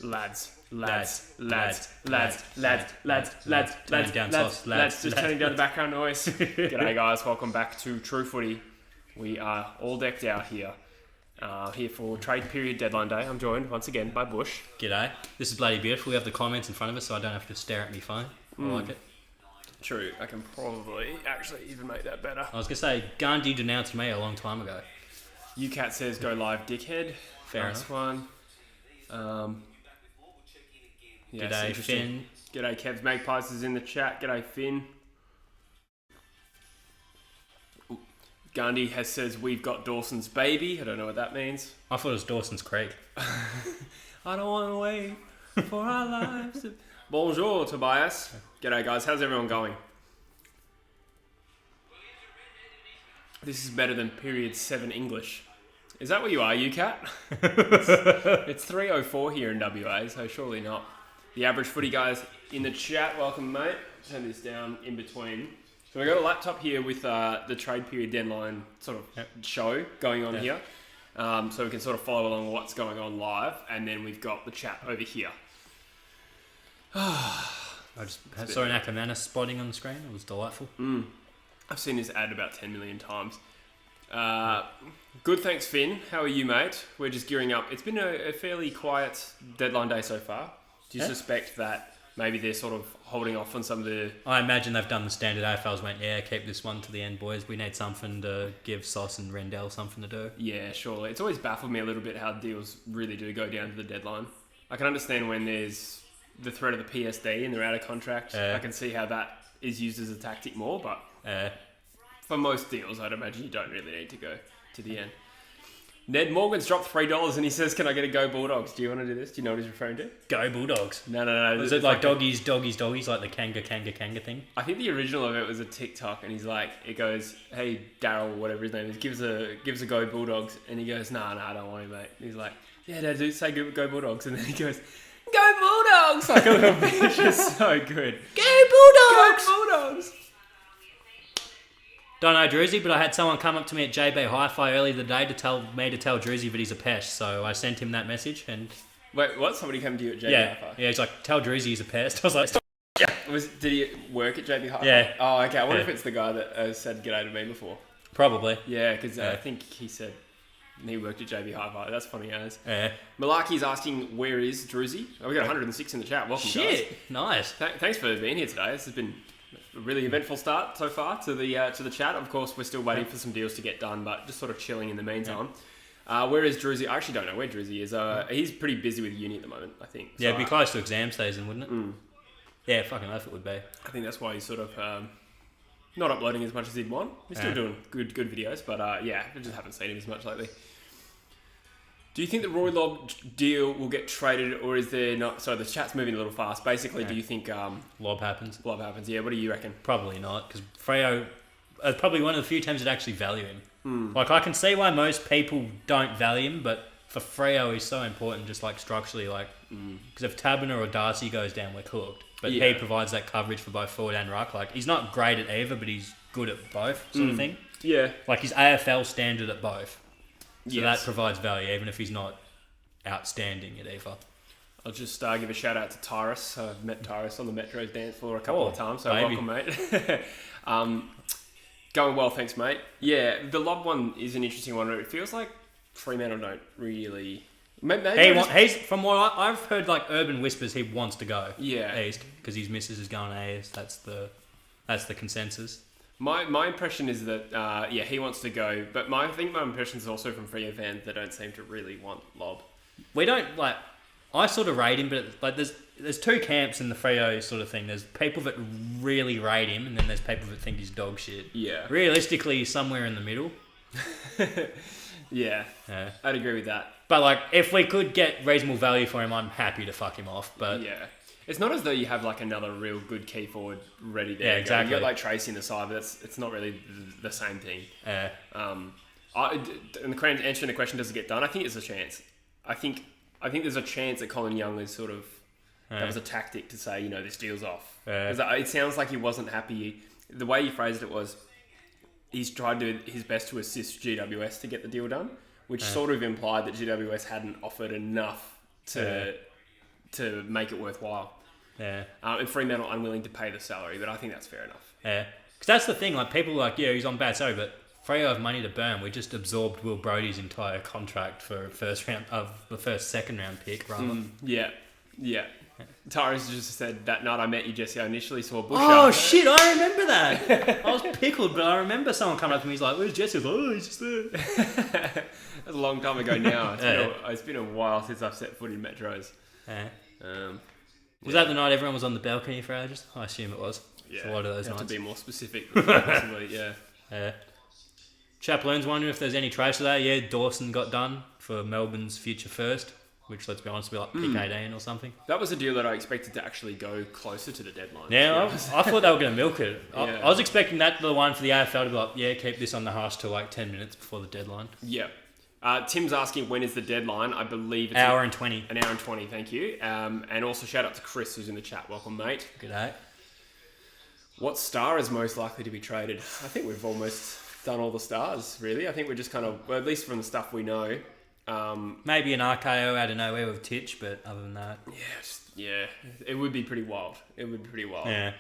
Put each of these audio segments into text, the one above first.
Lads. Just turning down the background noise. G'day guys, welcome back to True Footy. We are all decked out here. Here for Trade Period Deadline Day. I'm joined once again by Bush. G'day. This is bloody beautiful. We have the comments in front of us so I don't have to stare at my phone. I like it. True, I can probably actually even make that better. I was going to say, Gandhi denounced me a long time ago. UCAT says go live, dickhead. Fair nice enough. one. G'day, Finn. G'day, Kev's Magpies is in the chat. G'day, Finn. Gandhi says we've got Dawson's baby. I don't know what that means. I thought it was Dawson's Creek. I don't want to wait for our lives. Bonjour, Tobias. G'day, guys. How's everyone going? This is better than period 7 English. Is that what you are, UCAT? It's 3:04 here in WA, so surely not. The average footy guys in the chat, welcome, mate. Turn this down in between. So we've got a laptop here with the trade period deadline sort of show going on here. So we can sort of follow along what's going on live. And then we've got the chat over here. I just saw an Ackermanus spotting on the screen. It was delightful. I've seen this ad about 10 million times. Good, thanks, Finn. How are you, mate? We're just gearing up. It's been a fairly quiet deadline day so far. Do you suspect that maybe they're sort of holding off on some of the... I imagine they've done the standard. AFL's went, keep this one to the end, boys. We need something to give Sauce and Rendell something to do. Yeah, surely. It's always baffled me a little bit how deals really do go down to the deadline. I can understand when there's the threat of the PSD and they're out of contract. I can see how that is used as a tactic more, but for most deals, I'd imagine you don't really need to go to the end. Ned Morgan's dropped $3 and he says, can I get a Go Bulldogs? Do you want to do this? Do you know what he's referring to? Go Bulldogs. No. Is it like doggies, like the kanga thing? I think the original of it was a TikTok and he's like, it goes, hey, Daryl, whatever his name is, gives a Go Bulldogs. And he goes, nah, I don't want it, mate. And he's like, yeah, Dad, do say Go Bulldogs. And then he goes, Go Bulldogs! Like a little bitch. It's so good. Go Bulldogs! Go Bulldogs! Don't know Druzy, but I had someone come up to me at JB Hi-Fi earlier today to tell Druzy that he's a pest. So I sent him that message and... Wait, what? Somebody came to you at JB Hi-Fi? Yeah, he's like, tell Druzy he's a pest. I was like, stop. Yeah. Did he work at JB Hi-Fi? Yeah. Oh, okay. I wonder if it's the guy that said g'day to me before. Probably. Yeah, because I think he said he worked at JB Hi-Fi. That's funny as. Yeah. Malarkey's asking, where is Druzy? Oh, we got 106 in the chat. Welcome, guys. Nice. Thanks for being here today. This has been a really eventful start so far to the chat. Of course, we're still waiting for some deals to get done, but just sort of chilling in the meantime. Where is Druzy? I actually don't know where Druzy is. He's pretty busy with uni at the moment, I think. So it'd be close to exam season, wouldn't it? Yeah, fucking oath it would be. I think that's why he's sort of not uploading as much as he'd want. He's still doing good videos, but I just haven't seen him as much lately. Do you think the Roy Lobb deal will get traded, or is there not? So the chat's moving a little fast. Basically, do you think Lobb happens? Lobb happens. Yeah. What do you reckon? Probably not, because Freo is probably one of the few teams that actually value him. Like, I can see why most people don't value him, but for Freo, he's so important, just like structurally, like because if Tabiner or Darcy goes down, we're cooked. But he provides that coverage for both forward and ruck. Like, he's not great at either, but he's good at both, sort of thing. Yeah. Like, he's AFL standard at both. So that provides value, even if he's not outstanding at either. I'll just give a shout out to Tyrus. I've met Tyrus on the Metro's dance floor a couple of times, so welcome, mate. Going well, thanks, mate. Yeah, the Lobb one is an interesting one. It feels like Fremantle don't really... He's from what I've heard, like urban whispers, he wants to go east because his missus is going east. That's the consensus. My impression is that he wants to go, but I think my impression is also from Freo fans that don't seem to really want Lobb. We don't like. I sort of rate him, but like there's two camps in the Freo sort of thing. There's people that really rate him, and then there's people that think he's dog shit. Yeah. Realistically, he's somewhere in the middle. Yeah, I'd agree with that. But like, if we could get reasonable value for him, I'm happy to fuck him off. But yeah. It's not as though you have like another real good key forward ready there. Yeah, exactly. You got like Tracy in the side, but it's not really the same thing. And answering the question, does it get done? I think it's a chance. I think there's a chance that Colin Young is sort of that was a tactic to say, this deal's off. Because it sounds like he wasn't happy. The way you phrased it was he's tried to do his best to assist GWS to get the deal done, which sort of implied that GWS hadn't offered enough to to make it worthwhile. Yeah. And Fremantle unwilling to pay the salary, but I think that's fair enough. Yeah. Because that's the thing. Like people are like, yeah, he's on bad salary, but Freo have money to burn. We just absorbed Will Brodie's entire contract for the second round pick, rather. Yeah. Tyrus just said, that night I met you, Jesse, I initially saw Busher. Oh, shit, I remember that. I was pickled, but I remember someone coming up to me, he's like, where's Jesse? I was like, oh, he's just there. That's a long time ago now. It's been a while since I've set foot in Metros. Yeah. Was that the night everyone was on the balcony for ages? I assume it was. Yeah. It's a lot of those nights. To be more specific, possibly, yeah. Yeah. Chaploon's wondering if there's any trace of that. Yeah, Dawson got done for Melbourne's future first, which, let's be honest, will be like pick 18 or something. That was a deal that I expected to actually go closer to the deadline. Yeah, I thought they were going to milk it. Yeah. I was expecting that the one for the AFL to be like, yeah, keep this on the hush till like 10 minutes before the deadline. Yeah. Tim's asking when is the deadline. I believe it's hour and 20. An hour and 20, thank you. And also shout out to Chris who's in the chat. Welcome, mate. Good day. What star is most likely to be traded? I think we've almost done all the stars, really. I think we're just kind of, well, at least from the stuff we know. Maybe an RKO out of nowhere with Titch, but other than that... Yeah, it would be pretty wild. Yeah.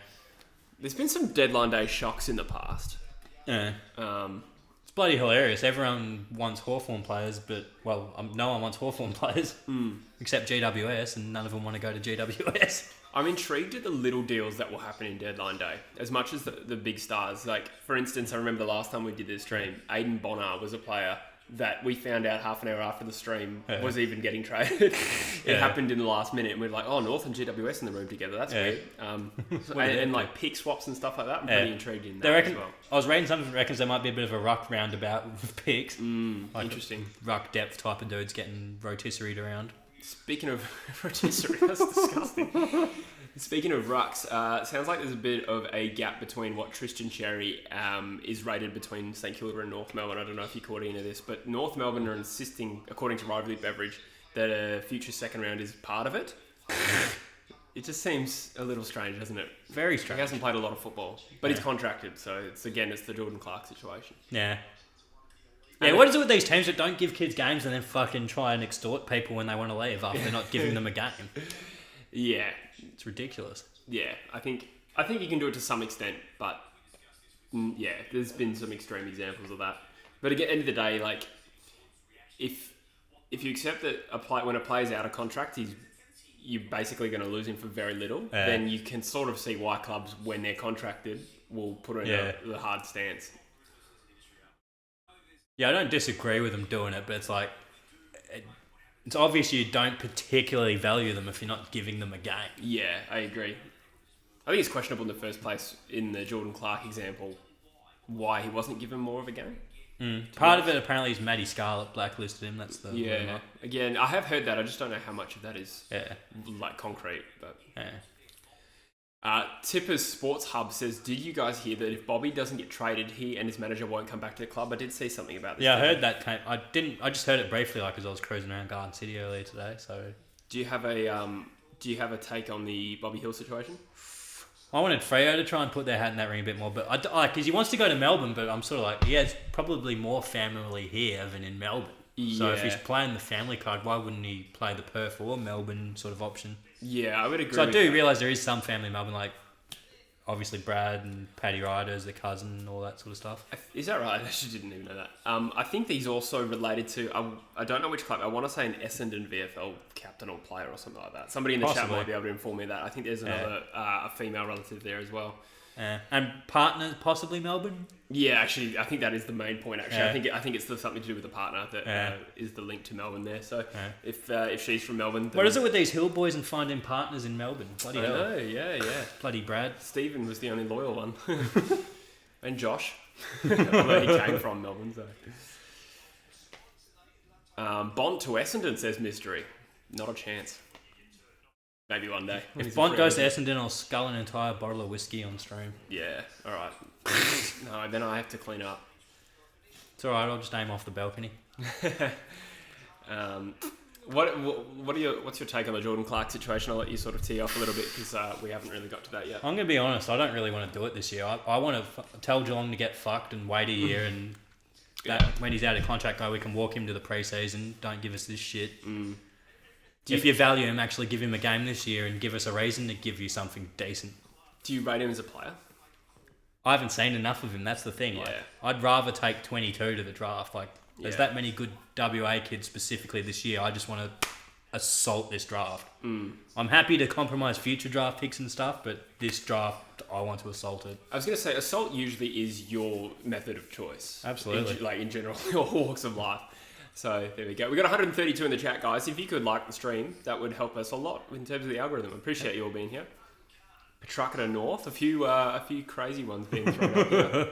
There's been some deadline day shocks in the past. Yeah. It's bloody hilarious. Everyone wants Hawthorn players, but, well, no one wants Hawthorn players, except GWS, and none of them want to go to GWS. I'm intrigued at the little deals that will happen in deadline day, as much as the big stars. Like, for instance, I remember the last time we did this stream, Aiden Bonner was a player that we found out half an hour after the stream was even getting traded. It happened in the last minute, and we were like, oh, North and GWS in the room together. That's weird. And like pick swaps and stuff like that. I'm pretty intrigued in that as well. I was reading something that reckons there might be a bit of a ruck roundabout with picks. Like interesting. Ruck depth type of dudes getting rotisseried around. Speaking of rotisserie, that's disgusting. Speaking of rucks, sounds like there's a bit of a gap between what Tristan Xerri is rated between St Kilda and North Melbourne. I don't know if you caught any of this, but North Melbourne are insisting, according to Rivalry Beverage, that a future second round is part of it. It just seems a little strange, doesn't it? Very strange. He hasn't played a lot of football, but he's contracted, so it's the Jordan Clark situation. Yeah. Yeah, what is it with these teams that don't give kids games and then fucking try and extort people when they want to leave after not giving them a game? Yeah. It's ridiculous. Yeah, I think you can do it to some extent, but yeah, there's been some extreme examples of that. But again, at the end of the day, like if you accept that when a player's out of contract, you're basically going to lose him for very little. Then you can sort of see why clubs, when they're contracted, will put in a hard stance. Yeah, I don't disagree with them doing it, but it's like it's obvious you don't particularly value them if you're not giving them a game. Yeah, I agree. I think it's questionable in the first place in the Jordan Clark example why he wasn't given more of a game. Part of it apparently is Matty Scarlett blacklisted him. That's the rumor. Again, I have heard that. I just don't know how much of that is like concrete. But Tipper's Sports Hub says, did you guys hear that if Bobby doesn't get traded, he and his manager won't come back to the club? I did see something about this. Yeah, I heard that. I just heard it briefly, because I was cruising around Garden City earlier today. So, do you have a take on the Bobby Hill situation? I wanted Freo to try and put their hat in that ring a bit more, but because he wants to go to Melbourne, but I'm sort of like, he has probably more family here than in Melbourne. Yeah. So if he's playing the family card, why wouldn't he play the Perth or Melbourne sort of option? Yeah, I would agree. So I do realise there is some family in Melbourne, like obviously Brad and Paddy Ryder's the cousin and all that sort of stuff. Is that right? I actually didn't even know that. I think he's also related to, I don't know which club, I want to say an Essendon VFL captain or player or something like that. Somebody in the chat might be able to inform me of that. I think there's another a female relative there as well. And partner, possibly Melbourne? Yeah, actually, I think that is the main point, actually. I think it's something to do with the partner that is the link to Melbourne there. So if she's from Melbourne... What is it with these Hill boys and finding partners in Melbourne? Bloody hell. I know, yeah. Bloody Brad. Stephen was the only loyal one. And Josh. Although he came from Melbourne, so... Bont to Essendon, says Mystery. Not a chance. Maybe one day. If Bont goes to Essendon, I'll scull an entire bottle of whiskey on stream. Yeah, alright. No, then I have to clean up. It's alright, I'll just aim off the balcony. What's your take on the Jordan Clark situation? I'll let you sort of tee off a little bit because we haven't really got to that yet. I'm going to be honest, I don't really want to do it this year. I want to tell Geelong to get fucked and wait a year and when he's out of contract, we can walk him to the pre-season. Don't give us this shit. If you value him, actually give him a game this year and give us a reason to give you something decent. Do you rate him as a player? I haven't seen enough of him. That's the thing. Like, I'd rather take 22 to the draft. Like, there's that many good WA kids specifically this year. I just want to assault this draft. I'm happy to compromise future draft picks and stuff, but this draft, I want to assault it. I was going to say, assault usually is your method of choice. Absolutely. In general, your walks of life. So there we go. We got 132 in the chat, guys. If you could like the stream, that would help us a lot in terms of the algorithm. I appreciate you all being here. Petrarca North, a few crazy ones being thrown up here.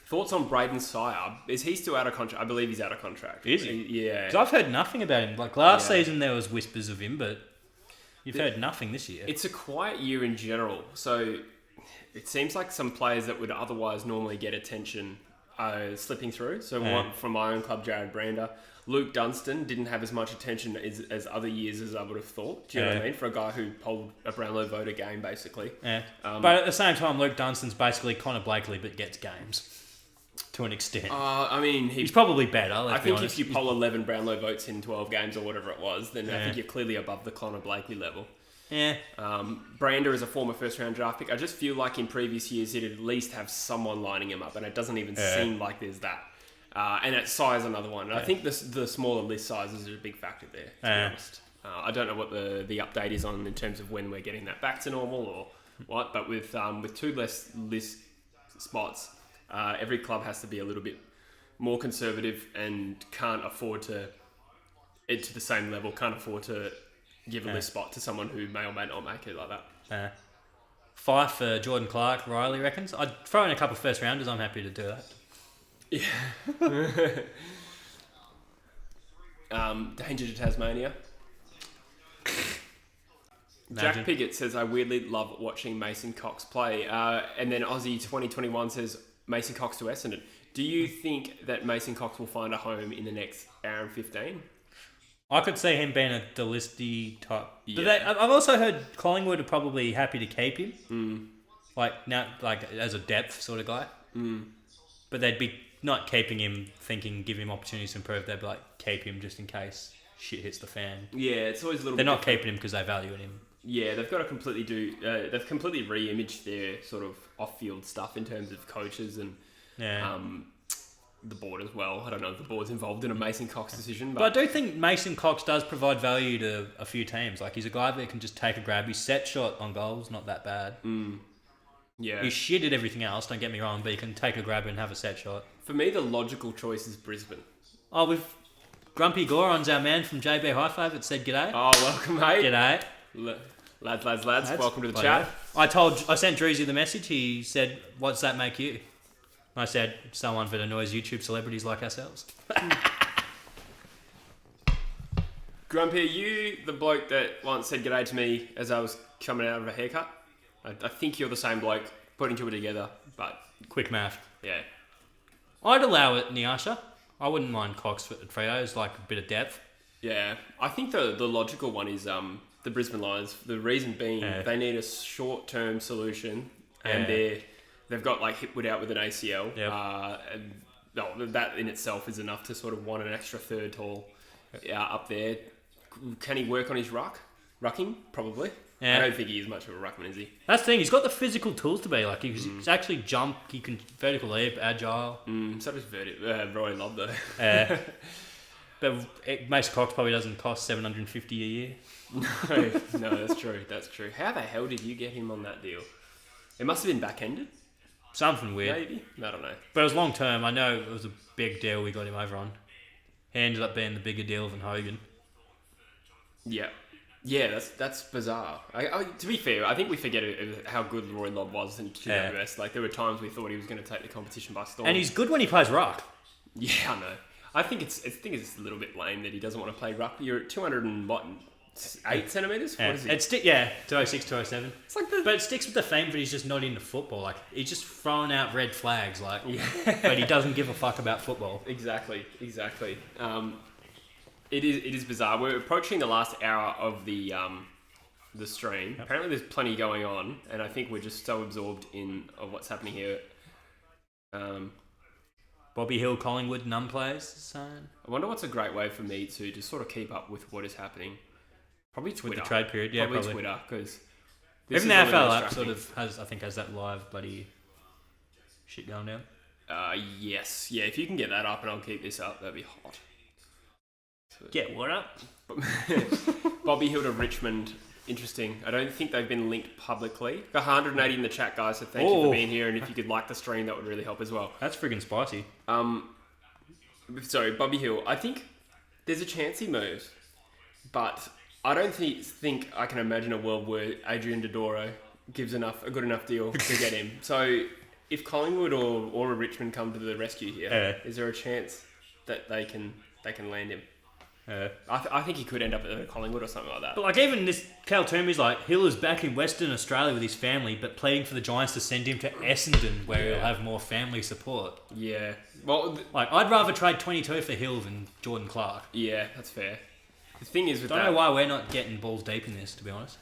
Thoughts on Braden Sire? Is he still out of contract? I believe he's out of contract. Is he? Yeah. Because I've heard nothing about him. Like last season, there was whispers of him, but you've heard nothing this year. It's a quiet year in general. So it seems like some players that would otherwise normally get attention are slipping through. So one from my own club, Jared Brander. Luke Dunstan didn't have as much attention as other years as I would have thought. Do you know what I mean? For a guy who polled a Brownlow vote a game, basically. Yeah. But at the same time, Luke Dunstan's basically Connor Blakely, but gets games. To an extent. I mean... He's probably better, I think if you poll 11 Brownlow votes in 12 games or whatever it was, then I think you're clearly above the Connor Blakely level. Yeah. Brander is a former first-round draft pick. I just feel like in previous years he'd at least have someone lining him up, and it doesn't even seem like there's that. And at size, another one. And I think the smaller list sizes are a big factor there, to be honest. I don't know what the update is on in terms of when we're getting that back to normal or what, but with two less list spots, every club has to be a little bit more conservative and can't afford to the same level, can't afford to give a list spot to someone who may or may not make it like that. Fife for Jordan Clark, Riley reckons. I'd throw in a couple of first rounders, I'm happy to do that. Yeah. Danger to Tasmania. Imagine. Jack Piggott says, I weirdly love watching Mason Cox play. And then Aussie 2021 says, Mason Cox to Essendon. Do you think that Mason Cox will find a home in the next hour and 15? I could see him being a Delisty type. Yeah. But I've also heard Collingwood are probably happy to keep him. Like now, like as a depth sort of guy. But they'd be not keeping him thinking, give him opportunities to improve. They'd be like, keep him just in case shit hits the fan. Yeah, it's always a little They're bit not keeping him because they value in him. Yeah, they've got to completely they've completely re-imaged their sort of off-field stuff in terms of coaches and the board as well. I don't know if the board's involved in a Mason Cox decision. But I do think Mason Cox does provide value to a few teams. Like, he's a guy that can just take a grab. His set shot on goals, not that bad. Yeah. He's shit at everything else, don't get me wrong, but he can take a grab and have a set shot. For me, the logical choice is Brisbane. Oh, we've... Grumpy Goron's our man from JB High Favourite said g'day. Oh, welcome, mate. G'day. Lads, welcome to the chat. I sent Druzy the message. He said, what's that make you? I said, someone that annoys YouTube celebrities like ourselves. Grumpy, are you the bloke that once said g'day to me as I was coming out of a haircut? I think you're the same bloke, putting two together, but... Quick math. Yeah. I'd allow it, Nyasha. I wouldn't mind Cox at Freo. It's like a bit of depth. Yeah. I think the logical one is the Brisbane Lions. The reason being they need a short-term solution, and they've got like Hipwood out with an ACL. And that in itself is enough to sort of want an extra third tall up there. Can he work on his rucking? Probably. Yeah. I don't think he is much of a ruckman, is he? That's the thing. He's got the physical tools to be like. He's actually jump. He can vertical leap, agile. So does Roy Love though. But Mason Cox probably doesn't cost $750 a year. No, that's true. That's true. How the hell did you get him on that deal? It must have been back-ended. Something weird. Maybe. I don't know. But it was long term. I know it was a big deal we got him over on. He ended up being the bigger deal than Hogan. Yeah. Yeah, that's bizarre. To be fair, I think we forget how good Roy Lobb was in GWS. Like, there were times we thought he was going to take the competition by storm. And he's good when he plays ruck. Yeah, I know. I think it's a little bit lame that he doesn't want to play ruck. You're at 208 centimetres? Yeah. What is he? 206, 207. It's like but it sticks with the theme, but he's just not into football. Like, he's just throwing out red flags, like, but he doesn't give a fuck about football. Exactly. It is bizarre. We're approaching the last hour of the stream. Yep. Apparently there's plenty going on, and I think we're just so absorbed in what's happening here. Bobby Hill, Collingwood, none plays. So. I wonder what's a great way for me to just sort of keep up with what is happening. Probably Twitter. With the trade period, yeah, probably. Twitter, because even the AFL app sort of has that live bloody shit going down. Yes. Yeah, if you can get that up and I'll keep this up, that'd be hot. So, get what up? Bobby Hill to Richmond. Interesting. I don't think they've been linked publicly. Got 180 in the chat, guys, so thank you for being here. And if you could like the stream, that would really help as well. That's friggin' spicy. Sorry, Bobby Hill. I think there's a chance he moves, but I don't think I can imagine a world where Adrian Dodoro gives a good enough deal to get him. So if Collingwood or Richmond come to the rescue here, is there a chance that they can land him? I think he could end up at Collingwood or something like that. But like even this Cal Toomey's like Hill is back in Western Australia with his family, but pleading for the Giants to send him to Essendon where he'll have more family support. Yeah. Well, like I'd rather trade 22 for Hill than Jordan Clark. Yeah, that's fair. The thing is with don't know why we're not getting balls deep in this, to be honest.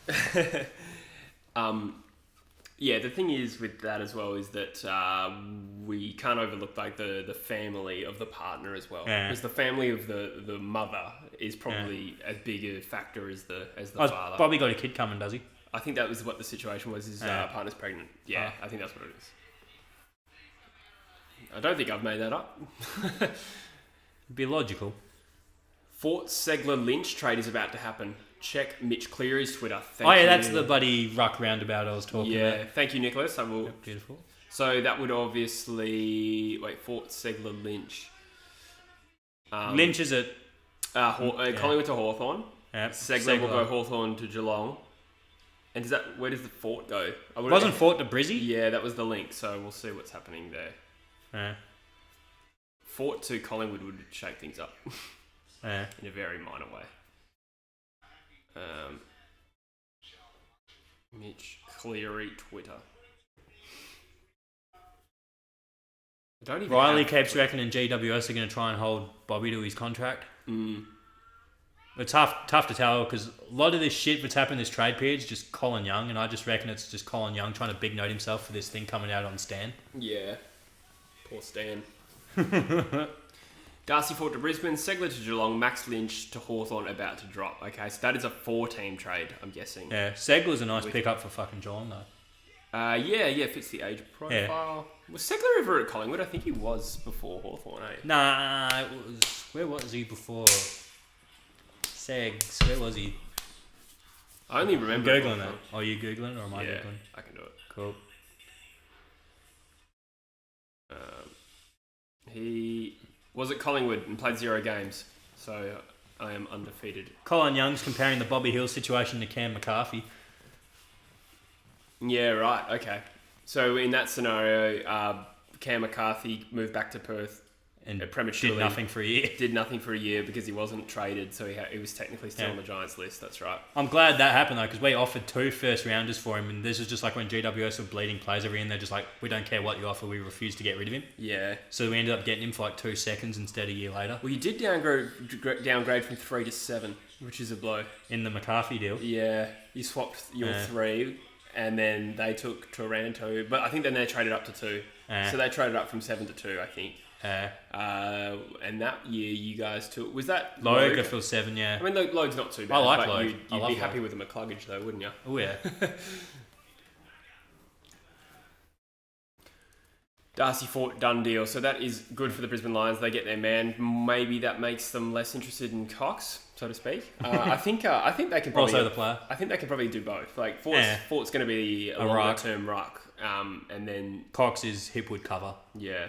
Yeah, the thing is with that as well is that we can't overlook like the family of the partner as well, because the family of the mother is probably as big a factor as the father. Bobby got a kid coming, does he? I think that was what the situation was. His partner's pregnant. Yeah, I think that's what it is. I don't think I've made that up. It'd be logical. Fort Segler Lynch trade is about to happen. Check Mitch Cleary's Twitter. Thank you. That's the bloody ruck roundabout I was talking about. Yeah, thank you, Nicholas. I will. Yep, beautiful. So that would obviously Fort Segler Lynch. Lynch is at Collingwood to Hawthorn. Yep. Segler will go Hawthorn to Geelong. And where does the Fort go? Wasn't Fort to Brizzy? Yeah, that was the link. So we'll see what's happening there. Fort to Collingwood would shake things up in a very minor way. Mitch Cleary Twitter. Riley keeps reckoning GWS are going to try and hold Bobby to his contract. It's tough to tell because a lot of this shit that's happened this trade period is just Colin Young, and I just reckon it's just Colin Young trying to big note himself for this thing coming out on Stan. Yeah. Poor Stan. Darcy Fort to Brisbane, Segler to Geelong, Max Lynch to Hawthorn about to drop. Okay, so that is a 4-team trade, I'm guessing. Yeah, Segler's a nice pickup for fucking Geelong though. Yeah, fits the age profile. Yeah. Was Segler ever at Collingwood? I think he was before Hawthorn, eh? Nah, where was he before? Segs, where was he? I only remember... I'm Googling that. Are you Googling or am I Googling? I can do it. Cool. He was at Collingwood and played 0 games, so I am undefeated. Colin Young's comparing the Bobby Hill situation to Cam McCarthy. Yeah, right, okay. So in that scenario, Cam McCarthy moved back to Perth and prematurely. Did nothing for a year. Did nothing for a year because he wasn't traded, so he was technically still on the Giants list, that's right. I'm glad that happened though, because we offered 2 first-rounders for him, and this was just like when GWS were bleeding players every year, they're just like, we don't care what you offer, we refuse to get rid of him. Yeah. So we ended up getting him for like 2 seconds instead a year later. Well, you did downgrade from 3 to 7, which is a blow. In the McCarthy deal? Yeah. You swapped your 3, and then they took Taranto, but I think then they traded up to 2. So they traded up from 7 to 2, I think. And that year you guys took... Was that Logue for 7, yeah. I mean, Logue's not too bad. I like Logue. You'd be happy with a McCluggage though, wouldn't you? Oh, yeah. Darcy Fort, done deal. So that is good for the Brisbane Lions. They get their man. Maybe that makes them less interested in Cox, so to speak. I think they can probably... Also the player. I think they can probably do both. Like, Fort's going to be a longer-term ruck. And then... Cox is Hipwood cover. Yeah.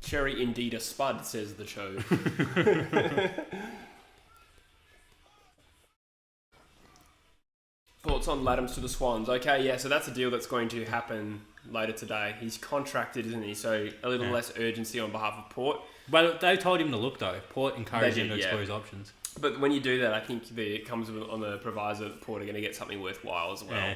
Cherry indeed a spud, says the show. Thoughts on Laddams to the Swans? Okay, yeah, so that's a deal that's going to happen later today. He's contracted, isn't he? So a little less urgency on behalf of Port. But they told him to look, though. Port encouraged him to explore his options. But when you do that, I think it comes on the proviso that Port are going to get something worthwhile as well.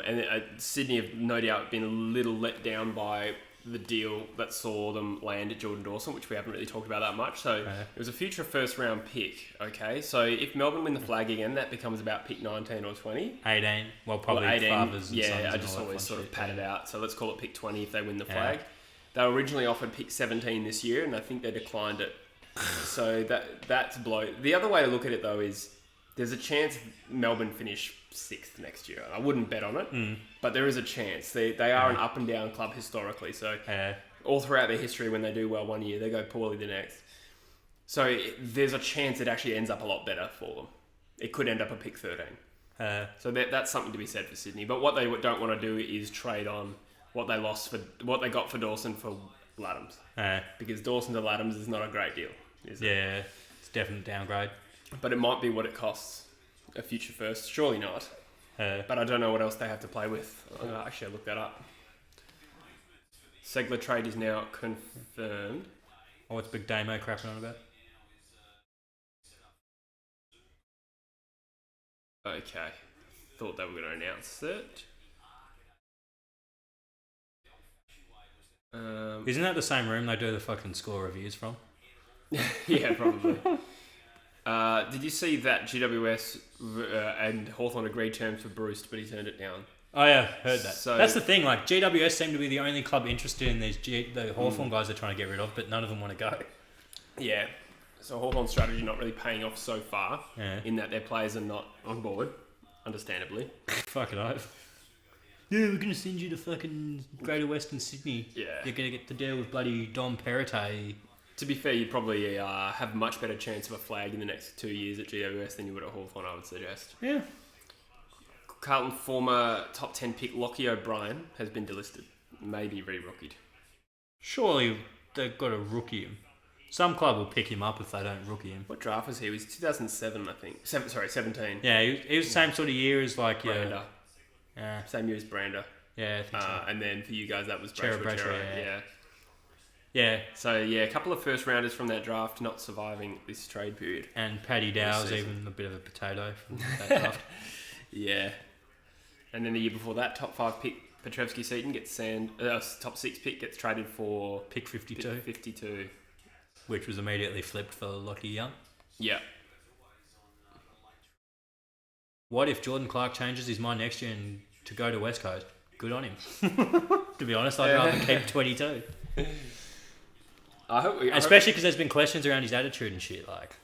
And Sydney have no doubt been a little let down by the deal that saw them land at Jordan Dawson, which we haven't really talked about that much. So it was a future first round pick. Okay, so if Melbourne win the flag again, that becomes about pick 19 or 20. 18. Well, probably 18. Fathers and yeah, sons I just and all always that sort of shit, pad it out. So let's call it pick 20 if they win the flag. They were originally offered pick 17 this year, and I think they declined it So that's blow. The other way to look at it though is there's a chance Melbourne finish 6th next year. I wouldn't bet on it, but there is a chance. They are an up and down club historically. So all throughout their history, when they do well one year, they go poorly the next. So there's a chance it actually ends up a lot better for them. It could end up a pick 13. So that's something to be said for Sydney. But what they don't want to do is trade on what they got for Dawson for Laddams. Because Dawson to Laddams is not a great deal, is it? Yeah, it's definitely downgrade. But it might be what it costs a future first. Surely not. But I don't know what else they have to play with. Actually, I looked that up. Segler trade is now confirmed. Oh, what's Big Damo crapping on about? Okay. Thought they were going to announce it. Isn't that the same room they do the fucking score reviews from? Yeah, probably. Did you see that GWS and Hawthorn agreed terms for Bruce, but he turned it down? Oh yeah, heard that. So, that's the thing. Like GWS seem to be the only club interested in these the Hawthorn guys they're trying to get rid of, but none of them want to go. Yeah. So Hawthorn's strategy not really paying off so far. Yeah. In that their players are not on board, understandably. Fucking hope. Yeah, we're gonna send you to fucking Greater Western Sydney. Yeah. You're gonna get to deal with bloody Dom Perrottet. To be fair, you'd probably have a much better chance of a flag in the next 2 years at GWS than you would at Hawthorn, I would suggest. Yeah. Carlton former top 10 pick Lockie O'Brien has been delisted. Maybe re-rookied. Surely they've got to rookie him. Some club will pick him up if they don't rookie him. What draft was he? It was 2007, I think. 17. Yeah, he was the same sort of year as like Brander. Yeah. Same year as Brander. Yeah, I think so. And then for you guys, that was Brayshaw, yeah. Yeah. So, yeah, a couple of first rounders from that draft not surviving this trade period. And Paddy Dow's even a bit of a potato from that draft. Yeah. And then the year before that, top 5 pick Petrevsky-Seaton gets top 6 pick gets traded for pick 52. 52. Which was immediately flipped for Lockie Young. Yeah. What if Jordan Clark changes his mind next year and to go to West Coast? Good on him. To be honest, I'd rather keep 22. Especially because there's been questions around his attitude and shit. Like,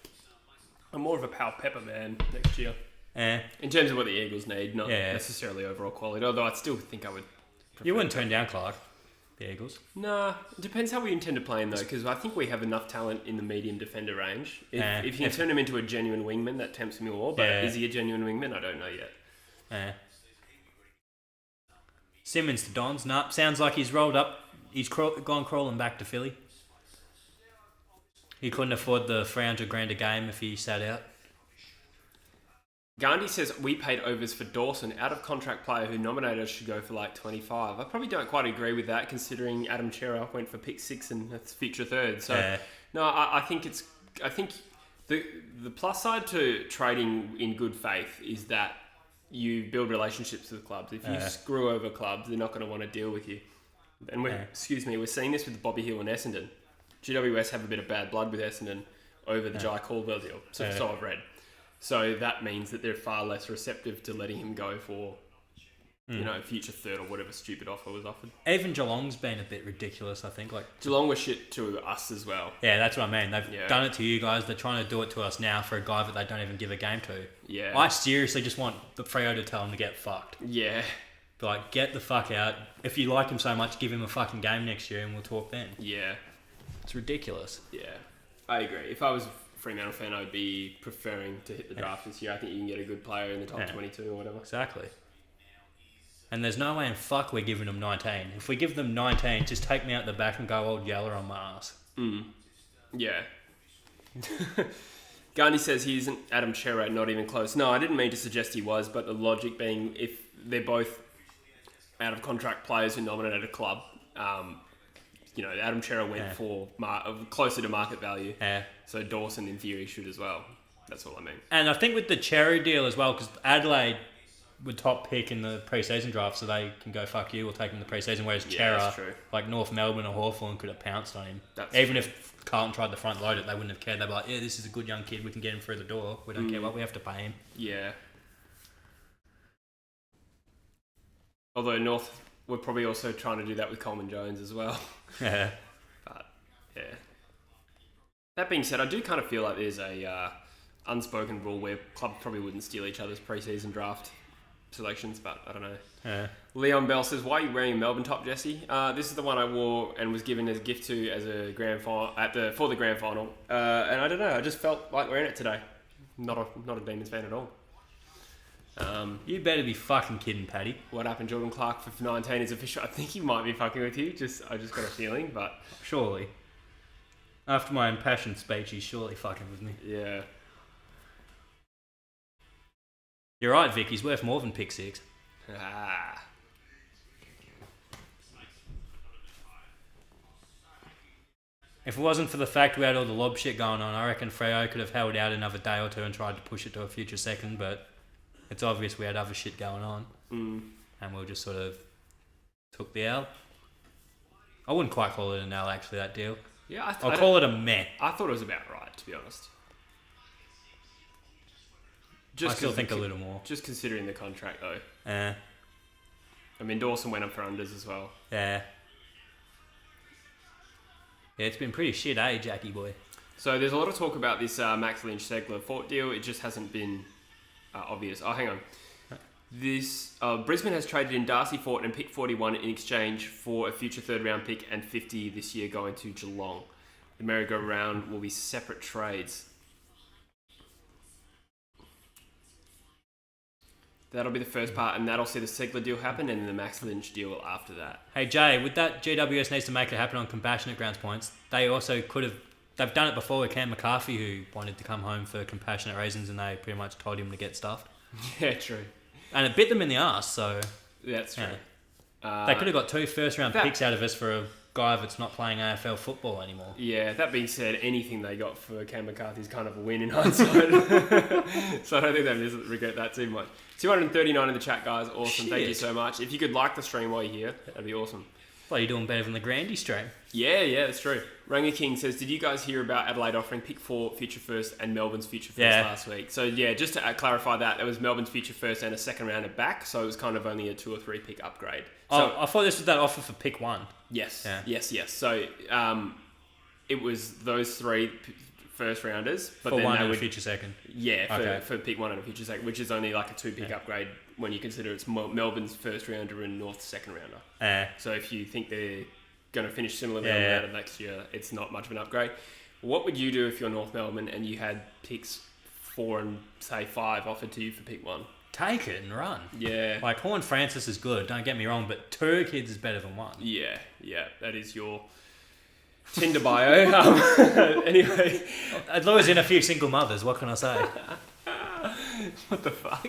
I'm more of a Pal Pepper man next year. In terms of what the Eagles need, not necessarily overall quality. Although I still think I would. You wouldn't turn down Clark, the Eagles. Nah, it depends how we intend to play him though, because I think we have enough talent in the medium defender range. If you can turn him into a genuine wingman, that tempts me more. But is he a genuine wingman? I don't know yet. Simmons to Dons. Nah, sounds like he's rolled up. He's gone crawling back to Philly. He couldn't afford the $300,000 a game if he sat out. Gandhi says we paid overs for Dawson, out of contract player who nominated us should go for like 25. I probably don't quite agree with that, considering Adam Chera went for pick 6 and a future third. So no, I think the plus side to trading in good faith is that you build relationships with clubs. If you screw over clubs, they're not going to want to deal with you. And we're seeing this with Bobby Hill and Essendon. GWS have a bit of bad blood with Essendon over the Jai Caldwell deal. So I've read. So that means that they're far less receptive to letting him go for, future third or whatever stupid offer was offered. Even Geelong's been a bit ridiculous, I think. Like Geelong was shit to us as well. Yeah, that's what I mean. They've done it to you guys. They're trying to do it to us now for a guy that they don't even give a game to. Yeah. I seriously just want the Freo to tell him to get fucked. Yeah. But like, get the fuck out. If you like him so much, give him a fucking game next year and we'll talk then. Yeah. It's ridiculous. Yeah. I agree. If I was Fremantle fan, I would be preferring to hit the draft this year. I think you can get a good player in the top 22 or whatever. Exactly. And there's no way in fuck we're giving them 19. If we give them 19, just take me out the back and go old Yeller on my ass. Yeah. Gandhi says he isn't Adam Chera, not even close. No, I didn't mean to suggest he was, but the logic being if they're both out of contract players who nominated a club, Adam Chera went for closer to market value. Yeah. So Dawson, in theory, should as well. That's all I mean. And I think with the Cherry deal as well, because Adelaide would top pick in the pre-season draft, so they can go fuck you. We'll take him in the pre-season. Whereas Chera, like North Melbourne or Hawthorn, could have pounced on him. Even if Carlton tried to front load it, they wouldn't have cared. They'd be like, yeah, this is a good young kid. We can get him through the door. We don't care what we have to pay him. Yeah. Although North were probably also trying to do that with Coleman Jones as well. Yeah. But, yeah. That being said, I do kind of feel like there's a unspoken rule where clubs probably wouldn't steal each other's pre-season draft selections, but I don't know. Yeah. Leon Bell says, "Why are you wearing a Melbourne top, Jesse?" This is the one I wore and was given as a gift to as a grand final for the grand final. And I don't know, I just felt like wearing it today. Not a Demons fan at all. You better be fucking kidding, Paddy. What happened? Jordan Clark for 19 is official. I think he might be fucking with you. I just got a feeling, but Surely. After my impassioned speech, he's surely fucking with me. yeah. You're right, Vic. He's worth more than pick 6. Ah. If it wasn't for the fact we had all the lob shit going on, I reckon Freo could have held out another day or two and tried to push it to a future second, but it's obvious we had other shit going on. And we just sort of took the L. I wouldn't quite call it an L, actually, that deal. Yeah, I'll call it a meh. I thought it was about right, to be honest. I still think a little more. Just considering the contract, though. Yeah. I mean, Dawson went up for unders as well. Yeah. Yeah, it's been pretty shit, eh, Jackie boy? So there's a lot of talk about this Max Lynch-Segler Fort deal. It just hasn't been obvious. Oh, hang on. This Brisbane has traded in Darcy Fort and pick 41 in exchange for a future third-round pick and 50 this year going to Geelong. The merry-go-round will be separate trades. That'll be the first part, and that'll see the Segler deal happen, and then the Max Lynch deal after that. Hey Jay, with that, GWS needs to make it happen on compassionate grounds points. They also could have. They've done it before with Cam McCarthy, who wanted to come home for compassionate reasons, and they pretty much told him to get stuffed. Yeah, true. And it bit them in the arse, so That's true. Yeah. They could have got 2 first-round picks out of us for a guy that's not playing AFL football anymore. Yeah, that being said, anything they got for Cam McCarthy is kind of a win in hindsight. So I don't think they regret that too much. 239 in the chat, guys. Awesome. Shit. Thank you so much. If you could like the stream while you're here, that'd be awesome. Well, you're doing better than the Grandy stream. Yeah, that's true. Ranger King says, did you guys hear about Adelaide offering pick 4 future first and Melbourne's future first last week? So yeah, just to clarify that, there was Melbourne's future first and a second rounder back, so it was kind of only a 2 or 3 pick upgrade. So, I thought this was that offer for pick 1. Yes. Yeah. Yes. So it was those 3 first rounders, but for then one they and would a future second. Yeah, for pick 1 and a future second, which is only like a 2 pick upgrade when you consider it's Melbourne's first rounder and North's second rounder. So if you think they're going to finish similarly on that next year, it's not much of an upgrade. What would you do if you're North Melbourne and you had picks 4 and say 5 offered to you for pick 1? Take it and run. Yeah. Like, Horn Francis is good, don't get me wrong, but 2 kids is better than 1. Yeah, that is your Tinder bio. Anyway. It lures in a few single mothers, what can I say? What the fuck?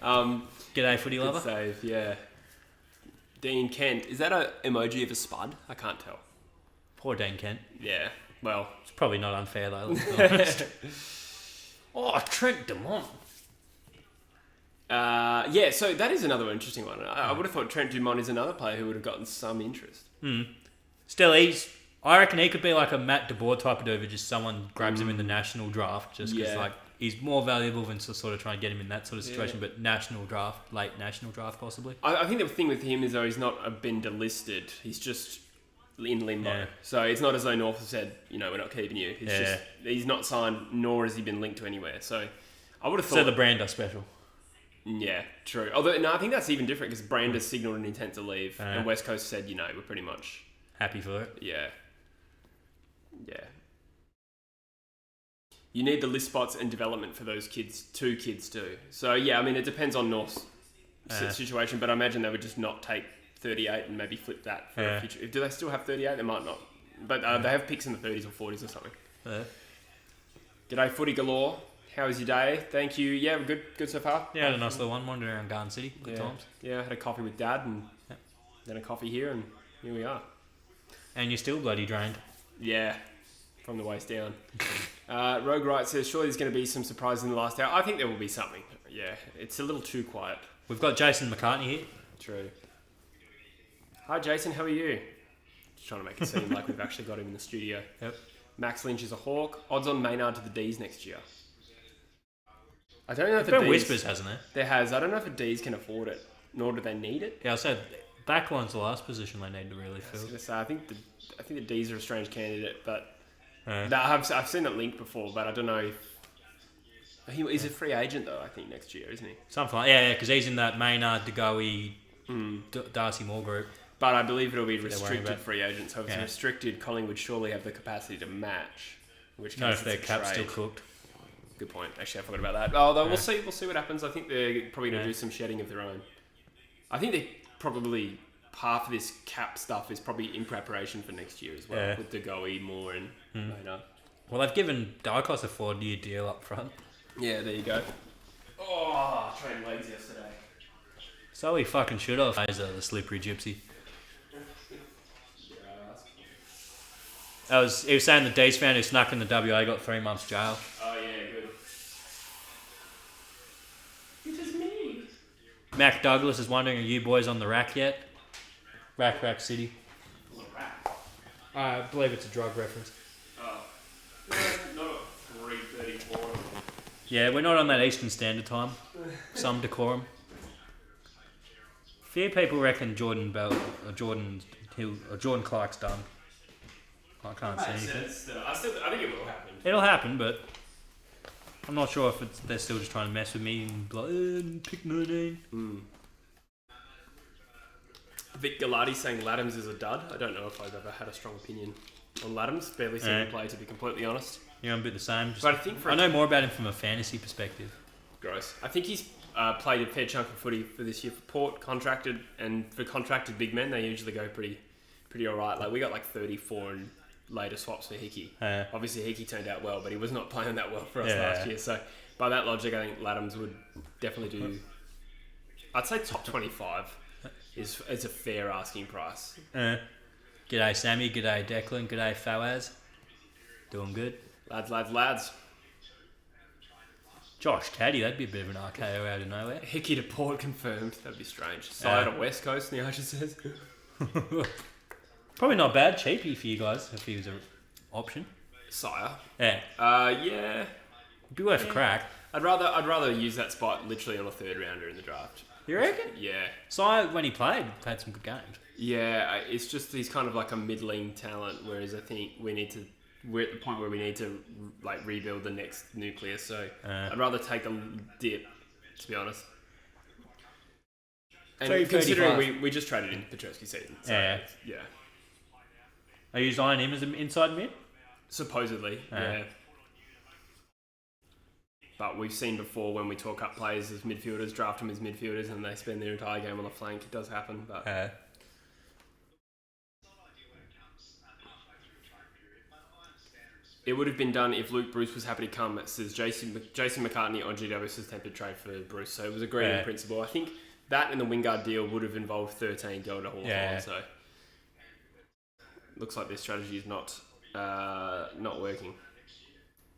G'day, footy lover. Good save, yeah. Dean Kent. Is that an emoji of a spud? I can't tell. Poor Dean Kent. Yeah, well. It's probably not unfair though, let's be honest. Oh, Trent Dumont. Yeah, so that is another interesting one. I would have thought Trent Dumont is another player who would have gotten some interest. Still, I reckon he could be like a Matt DeBoer type of dude, but just someone grabs him in the national draft just because like he's more valuable than sort of trying to get him in that sort of situation, but national draft, late national draft possibly. I think the thing with him is though he's not been delisted. He's just in limbo. Yeah. So it's not as though North have said, we're not keeping you. It's just he's not signed, nor has he been linked to anywhere. So I would have thought... So the Brander special. Yeah, true. Although, no, I think that's even different because Brander's signalled an intent to leave and West Coast said, we're pretty much... happy for it. Yeah. You need the list spots and development for those kids, 2 kids too. So yeah, I mean, it depends on North's situation, but I imagine they would just not take 38 and maybe flip that for a future. Do they still have 38? They might not. But they have picks in the 30s or 40s or something. G'day, Footy Galore. How was your day? Thank you. Yeah, good so far. Yeah, I had a nice little one, wandering around Garden City. Good times. Yeah, I had a coffee with Dad and then a coffee here and here we are. And you're still bloody drained. Yeah, from the waist down. Rogue Wright says, surely there's going to be some surprises in the last hour. I think there will be something. Yeah, it's a little too quiet. We've got Jason McCartney here. True. Hi, Jason. How are you? Just trying to make it seem like we've actually got him in the studio. Yep. Max Lynch is a Hawk. Odds on Maynard to the D's next year. I don't know if There's been whispers, hasn't there? There has. I don't know if the D's can afford it, nor do they need it. Yeah, I said backline's the last position they need to really fill. I think the D's are a strange candidate, but No, I've seen that link before, but I don't know if... He's a free agent, though, I think, next year, isn't he? Something like because he's in that Maynard, DeGoey, Darcy Moore group. But I believe it'll be restricted free agent, so if it's restricted, Collingwood surely have the capacity to match. In which case no, if their cap's still cooked. Good point. Actually, I forgot about that. Although we'll see what happens. I think they're probably going to do some shedding of their own. I think they probably... half of this cap stuff is probably in preparation for next year as well, with DeGoey, Moore and Maynard. Well, they've given Dykos a 4-year deal up front. Yeah, there you go. Oh, trained legs yesterday. So he fucking should have. The slippery gypsy. He was saying the D's fan who snuck in the WA got 3 months jail. Oh yeah, good. It is me. Mac Douglas is wondering, are you boys on the rack yet? Rack City. Rack? I believe it's a drug reference. Oh. Not 3:34. Yeah, we're not on that Eastern Standard Time. Some decorum. Few people reckon Jordan Clark's done. I can't see anything. I think it will happen. It'll happen, but I'm not sure if they're still just trying to mess with me and be like, pick 19. Vic Galati saying Laddams is a dud. I don't know if I've ever had a strong opinion on Laddams. Barely seen him play, to be completely honest. Yeah, I'm a bit the same. But I think I know more about him from a fantasy perspective. Gross. I think he's played a fair chunk of footy for this year for Port, contracted, and for contracted big men, they usually go pretty alright. Like we got 34 and later swaps for Hickey. Obviously Hickey turned out well, but he was not playing that well for us last year. So by that logic, I think Laddams would definitely do. I'd say top 25 is a fair asking price. G'day Sammy, g'day Declan, g'day Fawaz. Doing good. Lads. Josh Caddy, that'd be a bit of an RKO out of nowhere. Hickey to Port confirmed. That'd be strange. Side to West Coast, the Archer says. Probably not bad. Cheapy for you guys if he was an option. Sire. Yeah. Yeah. It'd be worth a crack. I'd rather use that spot literally on a third rounder in the draft. You reckon? Yeah. Sire, when he played, had some good games. Yeah, it's just he's kind of like a middling talent, whereas I think we're at the point where we need to rebuild the next nucleus. So I'd rather take a dip, to be honest. And considering we just traded in Petrovsky season. So yeah. Are you eyeing him as an inside mid? Supposedly, yeah. But we've seen before when we talk up players as midfielders, draft them as midfielders, and they spend their entire game on the flank. It does happen, but. It would have been done if Luke Bruce was happy to come. It says Jason McCartney on GW's attempted trade for Bruce. So it was agreed in principle. I think that and the Wingard deal would have involved 13 going to Hawthorn. So looks like their strategy is not working.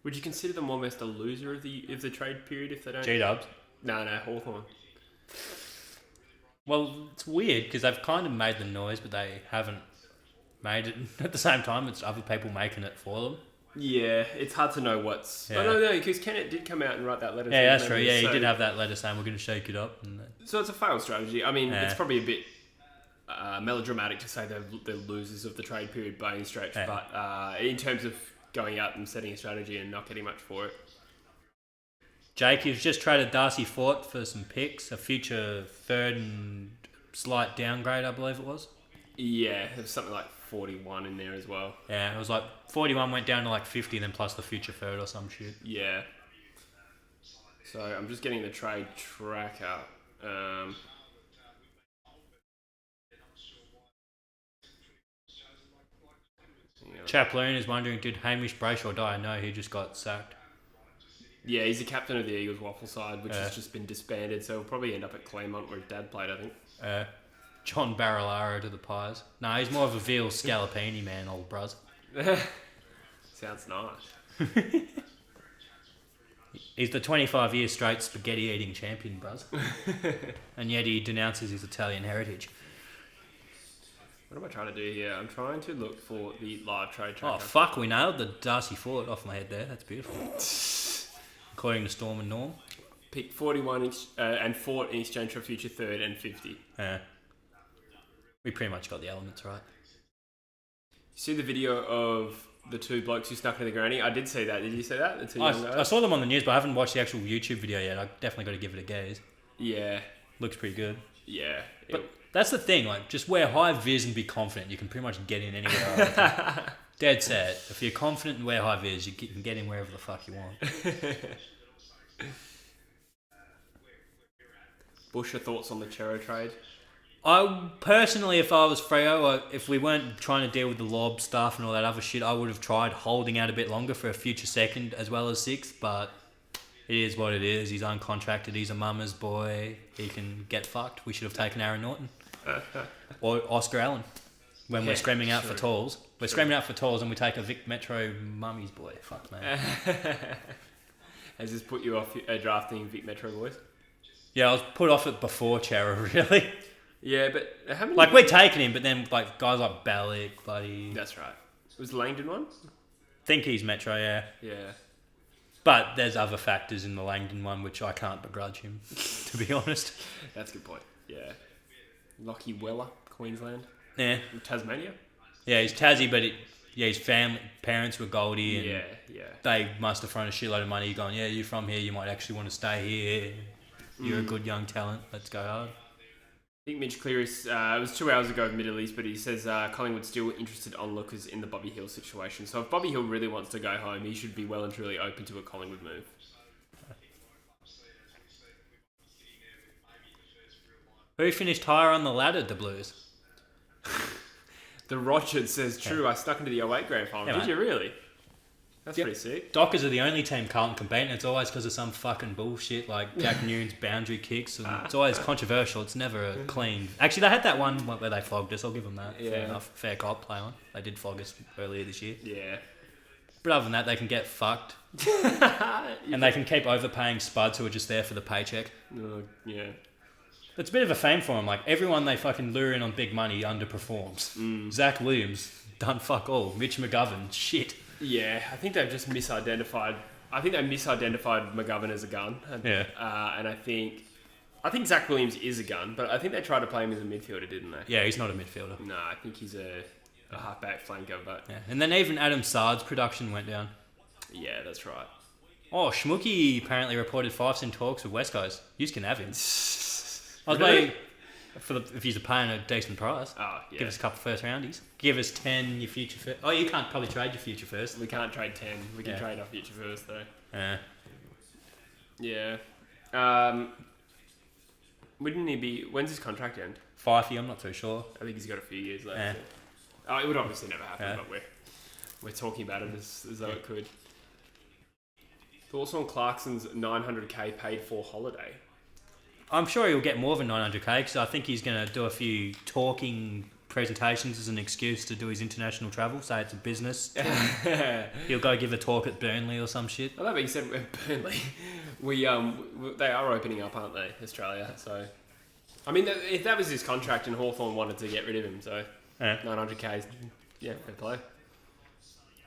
Would you consider them almost a loser of the trade period if they don't? G-Dubs? No, Hawthorn. Well, it's weird because they've kind of made the noise, but they haven't made it. At the same time, it's other people making it for them. Yeah, it's hard to know what's... Yeah. Oh, no, because Kennett did come out and write that letter. Yeah, that's true. Yeah, he did have that letter saying we're going to shake it up. So it's a failed strategy. I mean, it's probably a bit melodramatic to say they're losers of the trade period by any stretch, but in terms of going out and setting a strategy and not getting much for it. Jake, you've just traded Darcy Fort for some picks, a future third and slight downgrade, I believe it was. Yeah, there was something like 41 in there as well. Yeah, it was like 41 went down to 50, then plus the future third or some shit. Yeah. So I'm just getting the trade tracker. Chaploon is wondering, did Hamish Brayshaw die? No, he just got sacked. Yeah, he's the captain of the Eagles waffle side, which has just been disbanded, so he'll probably end up at Claremont where his dad played, I think. John Barilaro to the Pies. No, he's more of a veal scallopini man, old bruz. Sounds nice. He's the 25-year straight spaghetti-eating champion, bruz. And yet he denounces his Italian heritage. What am I trying to do here? I'm trying to look for the live trade tracker. Oh, fuck, we nailed the Darcy Fort off my head there. That's beautiful. According to Storm and Norm. Pick 41 and Fort in exchange for a future third and 50. We pretty much got the elements right. You see the video of The two blokes who snuck into the granny. I did see that. Did you see that? The two young I guys? saw them on the news, but I haven't watched the actual YouTube video yet. I definitely got to give it a gaze. Yeah. Looks pretty good. Yeah. But that's the thing, like, just wear high vis and be confident. You can pretty much get in anywhere. Dead set. If you're confident and wear high vis, you can get in wherever the fuck you want. Bush, your thoughts on the Chero trade? I personally, if I was Freo, if we weren't trying to deal with the lob stuff and all that other shit, I would have tried holding out a bit longer for a future second as well as sixth, but it is what it is. He's uncontracted. He's a mama's boy. He can get fucked. We should have taken Aaron Norton. Or Oscar Allen. When we're screaming out for talls. We're screaming out for talls and we take a Vic Metro mummy's boy. Fuck, man. Has this put you off drafting Vic Metro boys? Yeah, I was put off it before Chera, really. Yeah, but how many... Like, we're taking him, but then like guys like Ballick, bloody... That's right. Was Langdon one? Think he's Metro, yeah. Yeah. But there's other factors in the Langdon one which I can't begrudge him, to be honest. That's a good point. Yeah. Lockie Weller, Queensland. Yeah. Tasmania? Yeah, he's Tassie, but his parents were Goldie, and yeah. they must have thrown a shitload of money going, yeah, you're from here, you might actually want to stay here. You're a good young talent, let's go hard. I think Mitch Cleary's, it was 2 hours ago in Middle East, but he says Collingwood's still interested onlookers in the Bobby Hill situation. So if Bobby Hill really wants to go home, he should be well and truly open to a Collingwood move. Who finished higher on the ladder, the Blues? The Rochard says, true, I stuck into the 08 grand final. Did you really? That's pretty sick. Dockers are the only team Carlton can beat, and it's always because of some fucking bullshit like Jack Newton's boundary kicks, and it's always controversial. It's never a clean... Actually, they had that one where they flogged us. I'll give them that. Yeah. Fair enough. Fair cop, play on. They did flog us earlier this year. Yeah. But other than that, they can get fucked. And they can keep overpaying spuds who are just there for the paycheck. Yeah. It's a bit of a fame for them. Like, everyone they fucking lure in on big money underperforms. Zach Williams, done fuck all. Mitch McGovern, shit. Yeah, I think they've just misidentified... I think they misidentified McGovern as a gun. Yeah. And I think Zach Williams is a gun, but I think they tried to play him as a midfielder, didn't they? Yeah, he's not a midfielder. No, I think he's a halfback flanker, but... Yeah. And then even Adam Sard's production went down. Yeah, that's right. Oh, Schmooky apparently reported Fife's in talks with West Coast. You can have him. I was Really? waiting if he's paying a decent price. Oh, yeah. Give us a couple first roundies. Give us 10 your future first. Oh, you can't probably trade your future first. We can't trade 10. We can trade our future first, though. Yeah. Yeah. Wouldn't he be... When's his contract end? Fifey, I'm not too sure. I think he's got a few years left. Yeah. Oh, it would obviously never happen, Yeah. but we're talking about it as though it could. Thoughts on Clarkson's 900k paid for holiday? I'm sure he'll get more than 900k because I think he's going to do a few talking presentations as an excuse to do his international travel. Say it's a business. He'll go give a talk at Burnley or some shit. Well, that being said, Burnley, they are opening up, aren't they, Australia? So, I mean, if that was his contract and Hawthorn wanted to get rid of him, so 900k, yeah, fair play.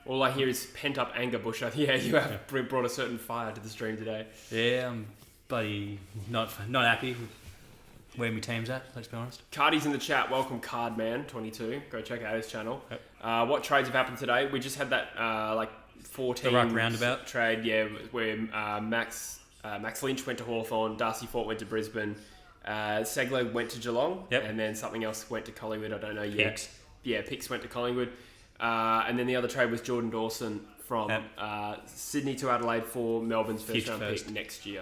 All I hear is pent up anger, Busher. Yeah, you have brought a certain fire to the stream today. Yeah, I'm bloody not happy with where my team's at, let's be honest. Cardi's in the chat. Welcome, Cardman22. Go check out his channel. Yep. What trades have happened today? We just had that 14 the ruck roundabout trade, yeah, where Max Lynch went to Hawthorn, Darcy Fort went to Brisbane, Segler went to Geelong, and then something else went to Collingwood. I don't know yet. Picks. Yeah, Picks went to Collingwood. And then the other trade was Jordan Dawson from Sydney to Adelaide for Melbourne's first round pick next year.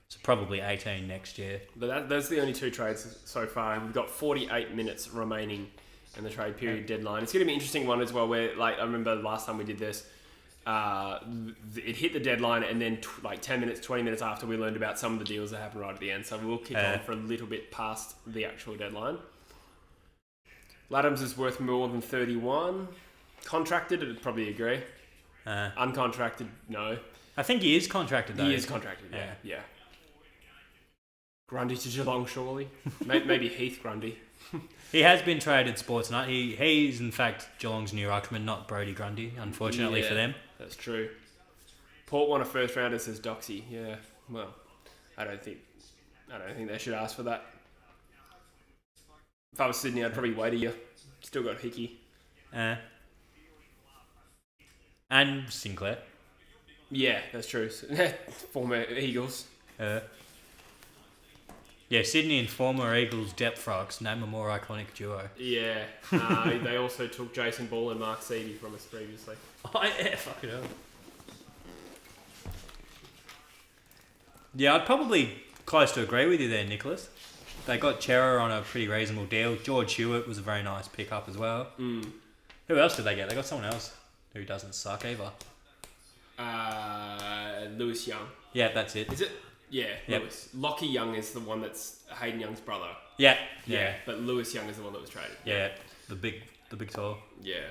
So probably 18 next year. But those are the only two trades so far, and we've got 48 minutes remaining in the trade period deadline. It's going to be an interesting one as well, where, like, I remember last time we did this, it hit the deadline, and then 10 minutes, 20 minutes after, we learned about some of the deals that happened right at the end. So we'll kick on for a little bit past the actual deadline. Laddams is worth more than 31. Contracted, I'd probably agree. Uncontracted, no. I think he is contracted, though. He is contracted, yeah. Grundy to Geelong, surely. Maybe Heath Grundy. He has been traded Sportsnut. He's in fact Geelong's new ruckman, not Brodie Grundy, unfortunately for them. That's true. Port won a first rounder, says Doxy. Yeah, well, I don't think they should ask for that. If I was Sydney, I'd probably wait a year. Still got Hickey. And Sinclair. Yeah, that's true. Former Eagles. Yeah, Sydney and former Eagles depth frogs. Name a more iconic duo. Yeah. They also took Jason Ball and Mark Seavey from us previously. Oh, yeah, fuck it up. Yeah, I'd probably close to agree with you there, Nicholas. They got Chera on a pretty reasonable deal. George Hewitt was a very nice pickup as well. Who else did they get? They got someone else who doesn't suck either. Lewis Young. Yeah, that's it. Is it? Yeah, Yep. Lewis. Lockie Young is the one that's Hayden Young's brother. Yeah. But Lewis Young is the one that was traded. Yeah, the big tall. Yeah.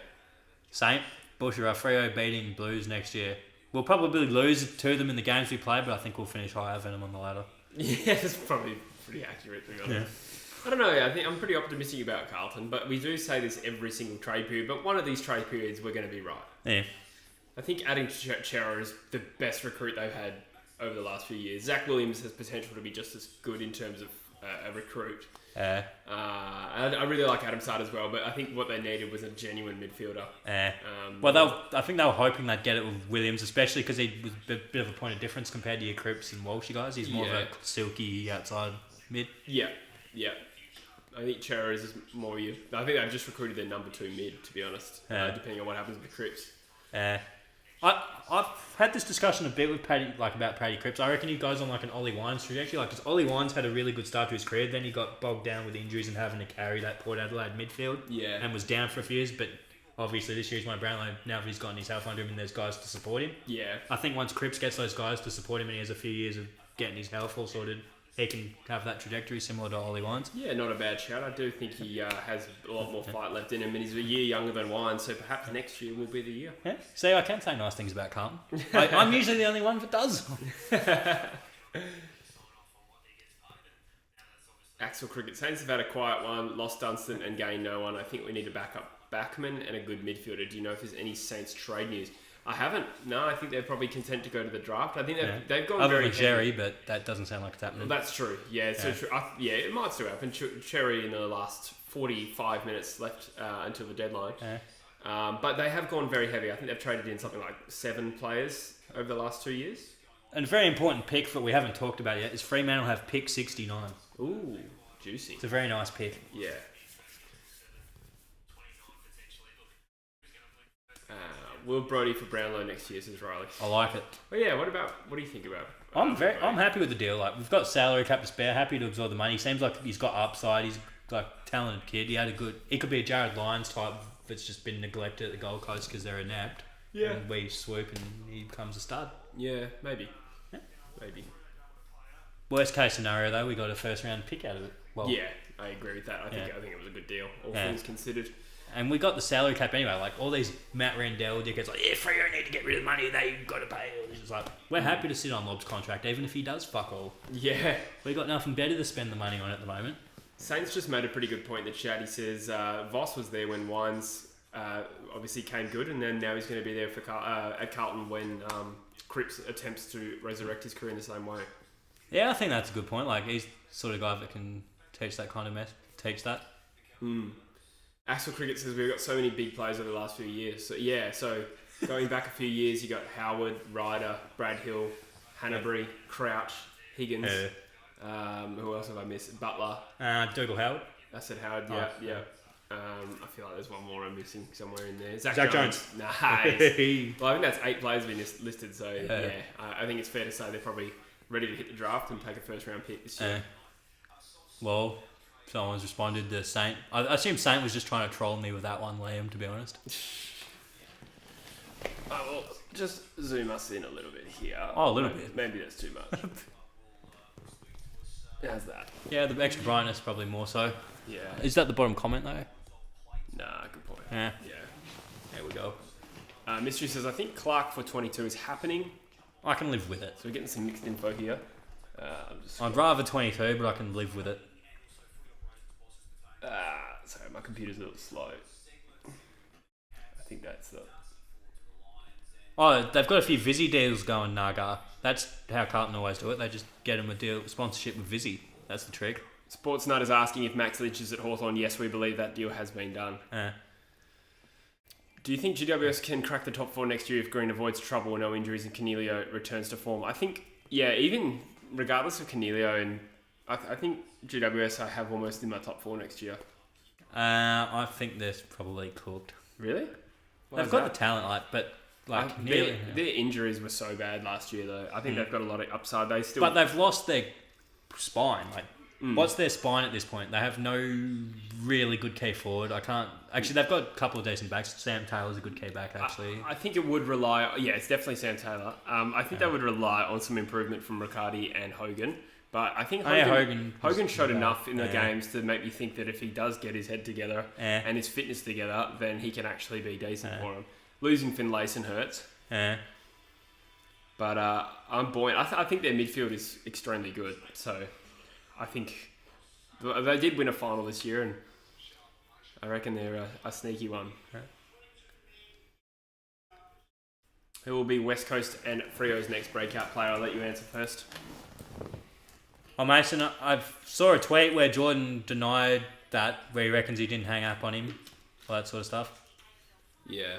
Saint, Bushra, Freo beating Blues next year. We'll probably lose to them in the games we play, but I think we'll finish higher than them on the ladder. Yeah, that's probably pretty accurate to be honest. Yeah. I don't know. I think I'm pretty optimistic about Carlton, but we do say this every single trade period. But one of these trade periods, we're going to be right. Yeah. I think adding Chera is the best recruit they've had over the last few years. Zach Williams has potential to be just as good in terms of a recruit. I really like Adam Sard as well, but I think what they needed was a genuine midfielder. I think they were hoping they'd get it with Williams, especially because he was a bit of a point of difference compared to your Cripps and Walshy guys. He's more of a silky outside mid. Yeah. I think Chera is more you. I think they've just recruited their number 2 mid, to be honest, depending on what happens with the Cripps. I've had this discussion a bit with Paddy, about Paddy Cripps. I reckon he goes on an Ollie Wines trajectory, because Ollie Wines had a really good start to his career. Then he got bogged down with injuries and having to carry that Port Adelaide midfield. Yeah. And was down for a few years, but obviously this year he's won Brownlow. Now that he's gotten his health under him and there's guys to support him. Yeah. I think once Cripps gets those guys to support him and he has a few years of getting his health all sorted, he can have that trajectory similar to Ollie Wines. Yeah, not a bad shout. I do think he has a lot more fight left in him, and he's a year younger than Wines, so perhaps next year will be the year. Yeah. See, I can say nice things about Carlton. I'm usually the only one that does. Axel Cricket. Saints have had a quiet one, lost Dunstan and gained no one. I think we need to back up Backman and a good midfielder. Do you know if there's any Saints trade news? I haven't. No, I think they're probably content to go to the draft. I think they've gone other very than Jerry, but that doesn't sound like it's happening. Well, that's true. Yeah, so true. It might still happen. Cherry in the last 45 minutes left until the deadline. But they have gone very heavy. I think they've traded in something like 7 players over the last 2 years. And a very important pick that we haven't talked about yet is Fremantle have pick 69. Ooh, juicy. It's a very nice pick. Yeah. Will Brodie for Brownlow next year, says Riley. I like it. Well, yeah. What do you think about? I'm happy with the deal. We've got salary cap to spare. Happy to absorb the money. He seems like he's got upside. He's talented kid. He could be a Jared Lyons type that's just been neglected at the Gold Coast because they're inept. Yeah. And we swoop and he becomes a stud. Yeah, maybe. Maybe. Worst case scenario though, we got a first round pick out of it. Well, yeah, I agree with that. I think it was a good deal, all things considered. And we got the salary cap anyway. All these Matt Rendell dickheads Freo need to get rid of the money. They've got to pay. It's we're happy to sit on Lob's contract, even if he does fuck all. Yeah. We got nothing better to spend the money on at the moment. Saints just made a pretty good point that Shaddy says Voss was there when Wines obviously came good, and then now he's going to be there for at Carlton when Cripps attempts to resurrect his career in the same way. Yeah, I think that's a good point. He's the sort of guy that can teach that kind of mess. Teach that. Axel Cricket says we've got so many big players over the last few years. So going back a few years, you got Howard, Ryder, Brad Hill, Hanbury, Crouch, Higgins. Who else have I missed? Butler. Dougal Howard. I said Howard. Yeah. I feel like there's one more I'm missing somewhere in there. Zach Jones. Nice. Well, I think that's 8 players been listed. So I think it's fair to say they're probably ready to hit the draft and take a first round pick this year. Well, someone's responded to Saint. I assume Saint was just trying to troll me with that one, Liam, to be honest. Well, just zoom us in a little bit here. Oh, a little bit. Maybe that's too much. How's that? Yeah, the extra brightness probably more so. Yeah. Is that the bottom comment though? Nah, good point. Yeah. There we go. Mystery says, I think Clark for 22 is happening. I can live with it. So we're getting some mixed info here. I'd rather 22, but I can live with it. Sorry, my computer's a little slow. I think that's the... Oh, they've got a few Vizzy deals going, Naga. That's how Carlton always do it. They just get them a deal, sponsorship with Vizzy. That's the trick. Sportsnut is asking if Max Lynch is at Hawthorn. Yes, we believe that deal has been done. Do you think GWS can crack the top 4 next year if Green avoids trouble, no injuries, and Cornelio returns to form? I think, yeah, even regardless of Cornelio, and I think GWS I have almost in my top 4 next year. I think they're probably cooked. Really? They've got the talent, but their injuries were so bad last year, though. I think they've got a lot of upside. But they've lost their spine. What's their spine at this point? They have no really good key forward. Actually, they've got a couple of decent backs. Sam Taylor's a good key back, actually. I think it would rely... Yeah, it's definitely Sam Taylor. I think they would rely on some improvement from Riccardi and Hogan. But I think Hogan showed enough in the games to make me think that if he does get his head together and his fitness together, then he can actually be decent for him. Losing Finlayson hurts. But I'm buoyant. I think their midfield is extremely good. So I think they did win a final this year, and I reckon they're a sneaky one. Who will be West Coast and Freo's next breakout player? I'll let you answer first. Oh, Mason, I saw a tweet where Jordan denied that, where he reckons he didn't hang up on him, all that sort of stuff. Yeah.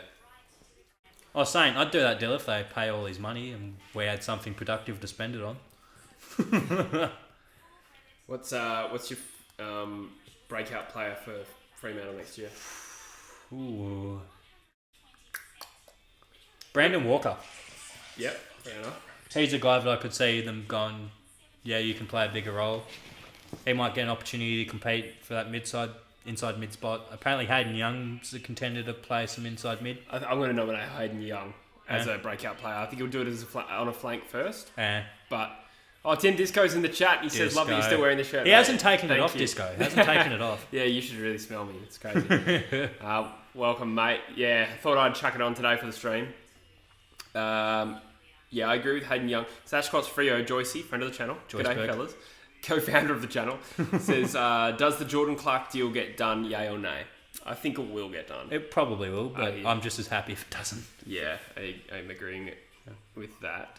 I was saying, I'd do that deal if they pay all his money and we had something productive to spend it on. What's your breakout player for Fremantle next year? Ooh. Brandon Walker. Yep, fair enough. He's a guy that I could see them going, yeah, you can play a bigger role. He might get an opportunity to compete for that inside mid spot. Apparently Hayden Young's a contender to play some inside mid. I'm going to nominate Hayden Young as a breakout player. I think he'll do it as on a flank first. But Tim Disco's in the chat. He says, "Love that you're still wearing the shirt." He hasn't taken it off, Disco. He hasn't taken it off. Yeah, you should really smell me. It's crazy. Welcome, mate. Yeah, thought I'd chuck it on today for the stream. Yeah, I agree with Hayden Young. Sashcott's Frio Joycey, friend of the channel. G'day, fellas. Co-founder of the channel, says, does the Jordan Clark deal get done, yay or nay? I think it will get done. It probably will, but I'm just as happy if it doesn't. Yeah, I'm agreeing with that.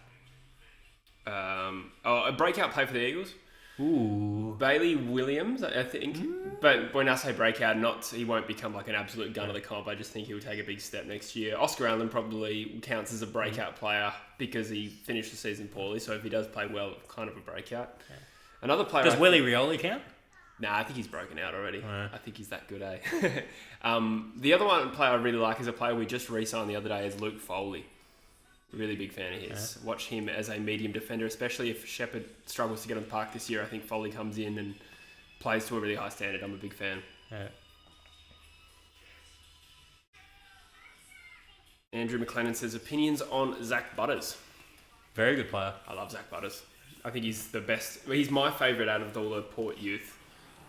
A breakout play for the Eagles. Ooh. Bailey Williams, I think. But when I say breakout, he won't become like an absolute gun of the comp. I just think he'll take a big step next year. Oscar Allen probably counts as a breakout player because he finished the season poorly. So if he does play well, kind of a breakout. Yeah. Another player... Does Willie Rioli count? Nah, I think he's broken out already. Right. I think he's that good, The other player I really like is a player we just re-signed the other day is Luke Foley. Really big fan of his. Yeah. Watch him as a medium defender, especially if Shepherd struggles to get on the park this year. I think Foley comes in and plays to a really high standard. I'm a big fan. Yeah. Andrew McLennan says, opinions on Zach Butters. Very good player. I love Zach Butters. I think he's the best. He's my favourite out of all the Port youth.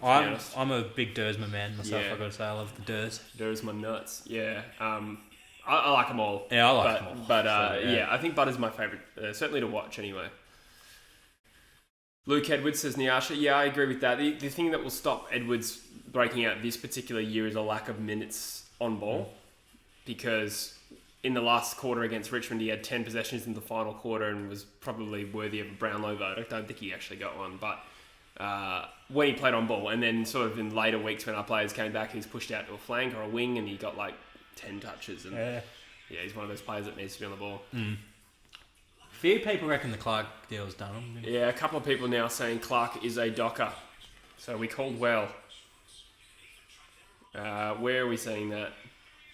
I'm a big Dersma man myself, I've got to say. I love the Ders. Dersma nuts, yeah. I like them all. Yeah, I like them all. But I think Butters is my favourite, certainly to watch anyway. Luke Edwards says, Nyasha, yeah, I agree with that. The thing that will stop Edwards breaking out this particular year is a lack of minutes on ball. Because in the last quarter against Richmond, he had 10 possessions in the final quarter and was probably worthy of a Brownlow vote. I don't think he actually got one, but when he played on ball, and then sort of in later weeks when our players came back, he was pushed out to a flank or a wing and he got like 10 touches. And he's one of those players that needs to be on the ball. Few people reckon the Clark deal's done. Yeah, a couple of people now saying Clark is a docker. So we called well. Where are we seeing that?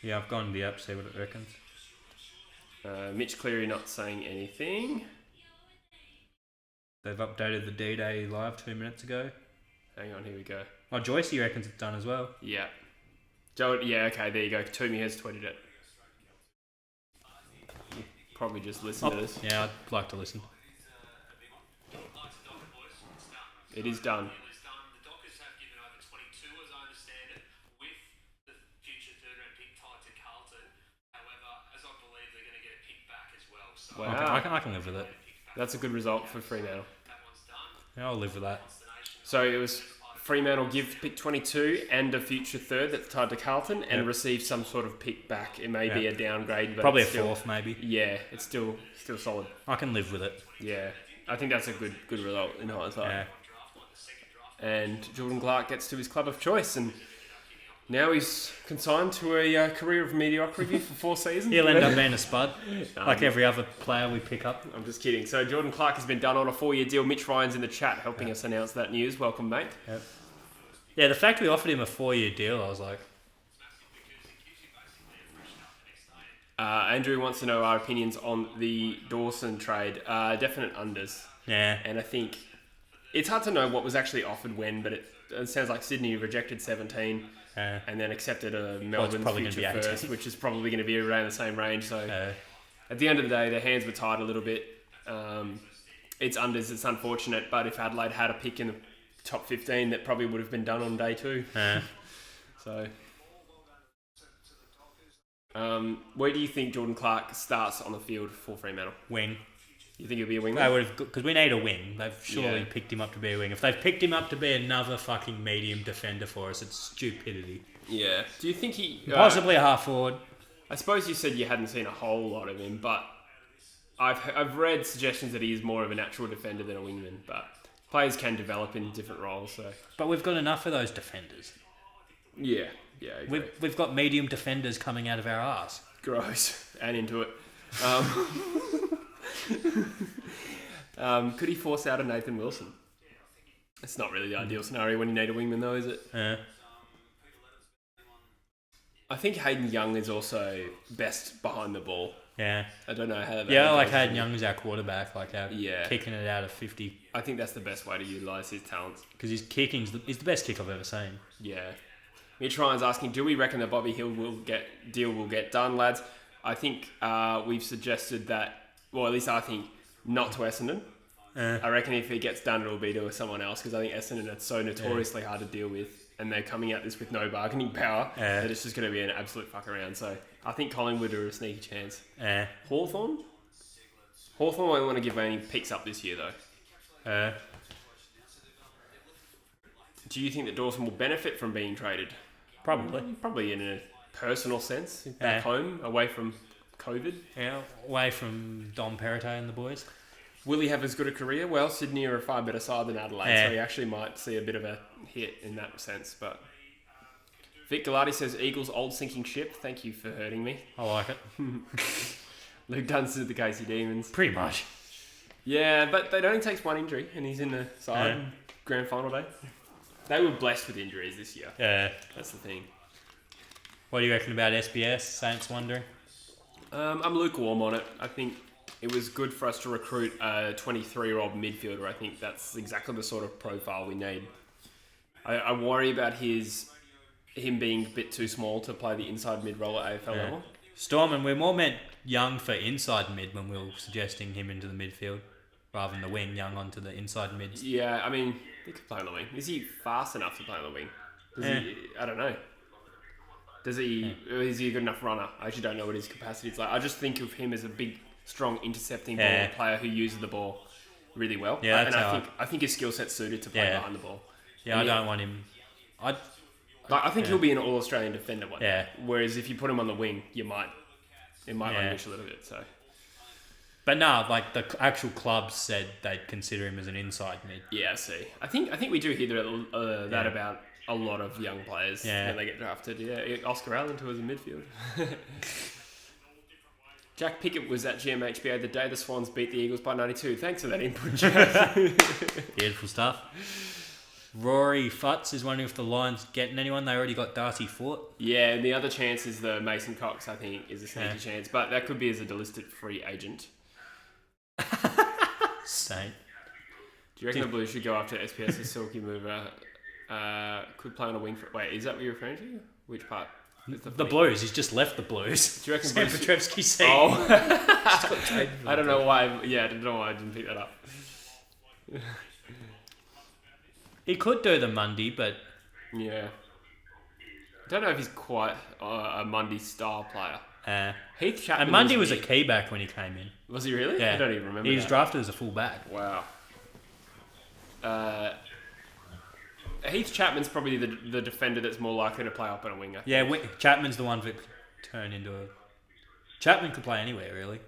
Yeah, I've gone to the app, see what it reckons. Mitch Cleary not saying anything. They've updated the D-Day live 2 minutes ago. Hang on, here we go. Oh, Joycey reckons it's done as well. Yeah. Yeah, okay, there you go. Toomey has tweeted it. You probably just listen to this. Yeah, I'd like to listen. It is done. Wow. Okay, I can live with it. That's a good result for Fremantle. Yeah, I'll live with that. So it was Fremantle give pick 22 and a future third that's tied to Carlton and receive some sort of pick back. It may be a downgrade, but probably it's a fourth, maybe. Yeah, it's still solid. I can live with it. Yeah, I think that's a good result in hindsight. Yeah. And Jordan Clark gets to his club of choice, and Now he's consigned to a career of mediocrity for 4 seasons. He'll end up being a spud, like every other player we pick up. I'm just kidding. So Jordan Clark has been done on a 4-year deal. Mitch Ryan's in the chat helping us announce that news. Welcome, mate. Yep. Yeah, the fact we offered him a 4-year deal, I was like... Andrew wants to know our opinions on the Dawson trade. Definite unders. Yeah. And I think it's hard to know what was actually offered when, but it sounds like Sydney rejected 17 and then accepted a Melbourne future first, which is probably going to be around the same range. So at the end of the day, their hands were tied a little bit. It's unders. It's unfortunate, but if Adelaide had a pick in the top 15, that probably would have been done on day 2. So... where do you think Jordan Clark starts on the field for Fremantle? Wing. You think he'll be a wing? They would have, because we need a wing. They've surely picked him up to be a wing. If they've picked him up to be another fucking medium defender for us, it's stupidity. Yeah. Do you think he... Possibly a half forward. I suppose you said you hadn't seen a whole lot of him, but I've read suggestions that he is more of a natural defender than a wingman, but players can develop in different roles, so... But we've got enough of those defenders. Yeah, I agree. We've got medium defenders coming out of our arse. Gross. And into it. Could he force out a Nathan Wilson? It's not really the ideal scenario when you need a wingman, though, is it? I think Hayden Young is also best behind the ball. Yeah. I don't know how that... Yeah, like Hayden Young is our quarterback, like kicking it out of 50. I think that's the best way to utilise his talents. Because his kicking's he's the best kick I've ever seen. Yeah. Mitch Ryan's asking, do we reckon that Bobby Hill will get done, lads? I think we've suggested that, well, at least I think, not to Essendon. I reckon if it gets done, it'll be to someone else, because I think Essendon are so notoriously hard to deal with, and they're coming at this with no bargaining power, that it's just going to be an absolute fuck around. So I think Collingwood are a sneaky chance. Hawthorn won't want to give any picks up this year, though. Do you think that Dawson will benefit from being traded? Probably in a personal sense, back home, away from COVID. Yeah, away from Dom Perrottet and the boys. Will he have as good a career? Well, Sydney are a far better side than Adelaide, so he actually might see a bit of a hit in that sense. But Vic Galati says, Eagles old sinking ship. Thank you for hurting me. I like it. Luke Dunstan of the Casey Demons. Pretty much. Yeah, but it only takes one injury, and he's in the side grand final day. They were blessed with injuries this year. Yeah. That's the thing. What do you reckon about SBS? Saints wondering? I'm lukewarm on it. I think it was good for us to recruit a 23-year-old midfielder. I think that's exactly the sort of profile we need. I worry about him being a bit too small to play the inside mid role at AFL level. Storm, and we're more meant young for inside mid when we were suggesting him into the midfield, rather than the wing, young onto the inside mids. Yeah, I mean, he could play on the wing. Is he fast enough to play on the wing? I don't know. Is he a good enough runner? I actually don't know what his capacity is like. I just think of him as a big, strong intercepting ball player who uses the ball really well. Yeah, and I think his skill set's suited to play behind the ball. Yeah, and I don't want him. I think he'll be an All-Australian defender one. Yeah. Whereas if you put him on the wing, it might languish a little bit. So. But no, like the actual club said they'd consider him as an inside mid. Yeah, I see. I think we do hear that about a lot of young players when they get drafted. Yeah, Oscar Allen too as a midfield. Jack Pickett was at GMHBA the day the Swans beat the Eagles by 92. Thanks for that input, Jack. Beautiful stuff. Rory Futz is wondering if the Lions getting anyone. They already got Darcy Fort. Yeah, and the other chance is the Mason Cox, I think, is a sneaky chance. But that could be as a delisted free agent. Saint. Do you reckon the Blues should go after SPS's Silky Mover? Could play on a wing for... Wait, is that what you're referring to? Which part? The Blues. He's just left the Blues. Do you reckon Sam Petrevsky said. Oh. I don't know why. Yeah, I don't know why I didn't pick that up. He could do the Mundy, but... Yeah. I don't know if he's quite a Mundy style player. Heath Chapman. And Mundy was a key back when he came in. Was he really? Yeah. I don't even remember. He was drafted as a full back. Wow. Heath Chapman's probably the defender that's more likely to play up on a winger. Yeah, Chapman's the one that could turn into a... Chapman could play anywhere, really.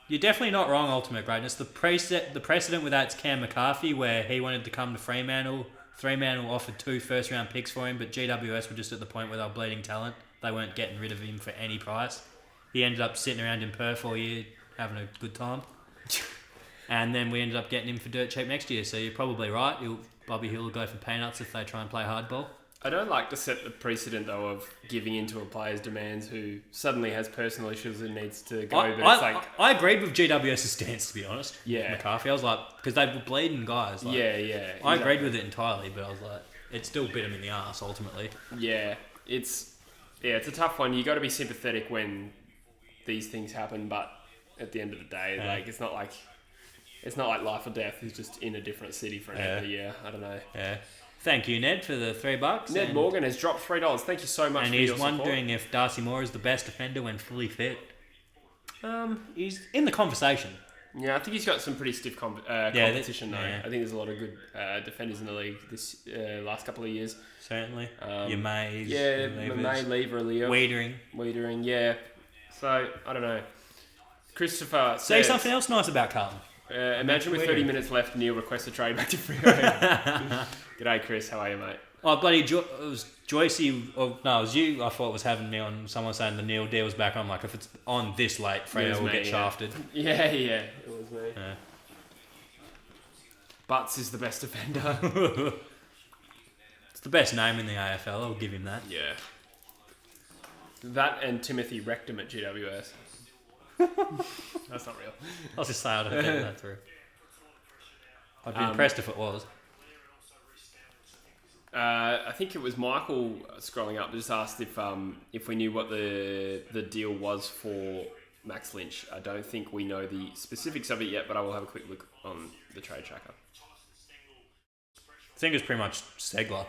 You're definitely not wrong, Ultimate Greatness. The precedent with that's Cam McCarthy, where he wanted to come to Fremantle Fremantle offered 2 first-round picks for him, but GWS were just at the point where they were bleeding talent. They weren't getting rid of him for any price. He ended up sitting around in Perth all year, having a good time. And then we ended up getting him for dirt cheap next year, so you're probably right. Bobby Hill will go for peanuts if they try and play hardball. I don't like to set the precedent, though, of giving in to a player's demands who suddenly has personal issues and needs to go. I agreed with GWS's stance, to be honest. Yeah. McCarthy. I was like, because they were bleeding guys. Like, yeah. Exactly. I agreed with it entirely, but I was like, it still bit him in the arse ultimately. Yeah. It's a tough one. You got to be sympathetic when these things happen, but at the end of the day, it's not like life or death. He's just in a different city for another year. I don't know. Yeah. Thank you, Ned, for the $3. Ned Morgan has dropped $3. Thank you so much for your support. And he's wondering if Darcy Moore is the best defender when fully fit. He's in the conversation. Yeah, I think he's got some pretty stiff competition, though. I think there's a lot of good defenders in the league this last couple of years. Certainly. Your Mays. Yeah, May, Lever, Leo. Wiedering, yeah. So, I don't know. Christopher says... Say something else nice about Carlton. Imagine with 30 minutes left, Neil requests a trade back to Freo. G'day, Chris. How are you, mate? Oh, bloody it was Joycey, it was you, I thought was having me on, someone saying the Neil deal's back. I'm like, if it's on this late, Freo will get shafted. Yeah, it was me. Yeah. Butts is the best defender. It's the best name in the AFL, I'll give him that. Yeah. That and Timothy Rectum at GWS. That's not real. I'll just say I don't get that through. I'd be impressed if it was. I think it was Michael scrolling up just asked if we knew what the deal was for Max Lynch. I don't think we know the specifics of it yet, but I will have a quick look on the trade tracker. I think it's pretty much Segler.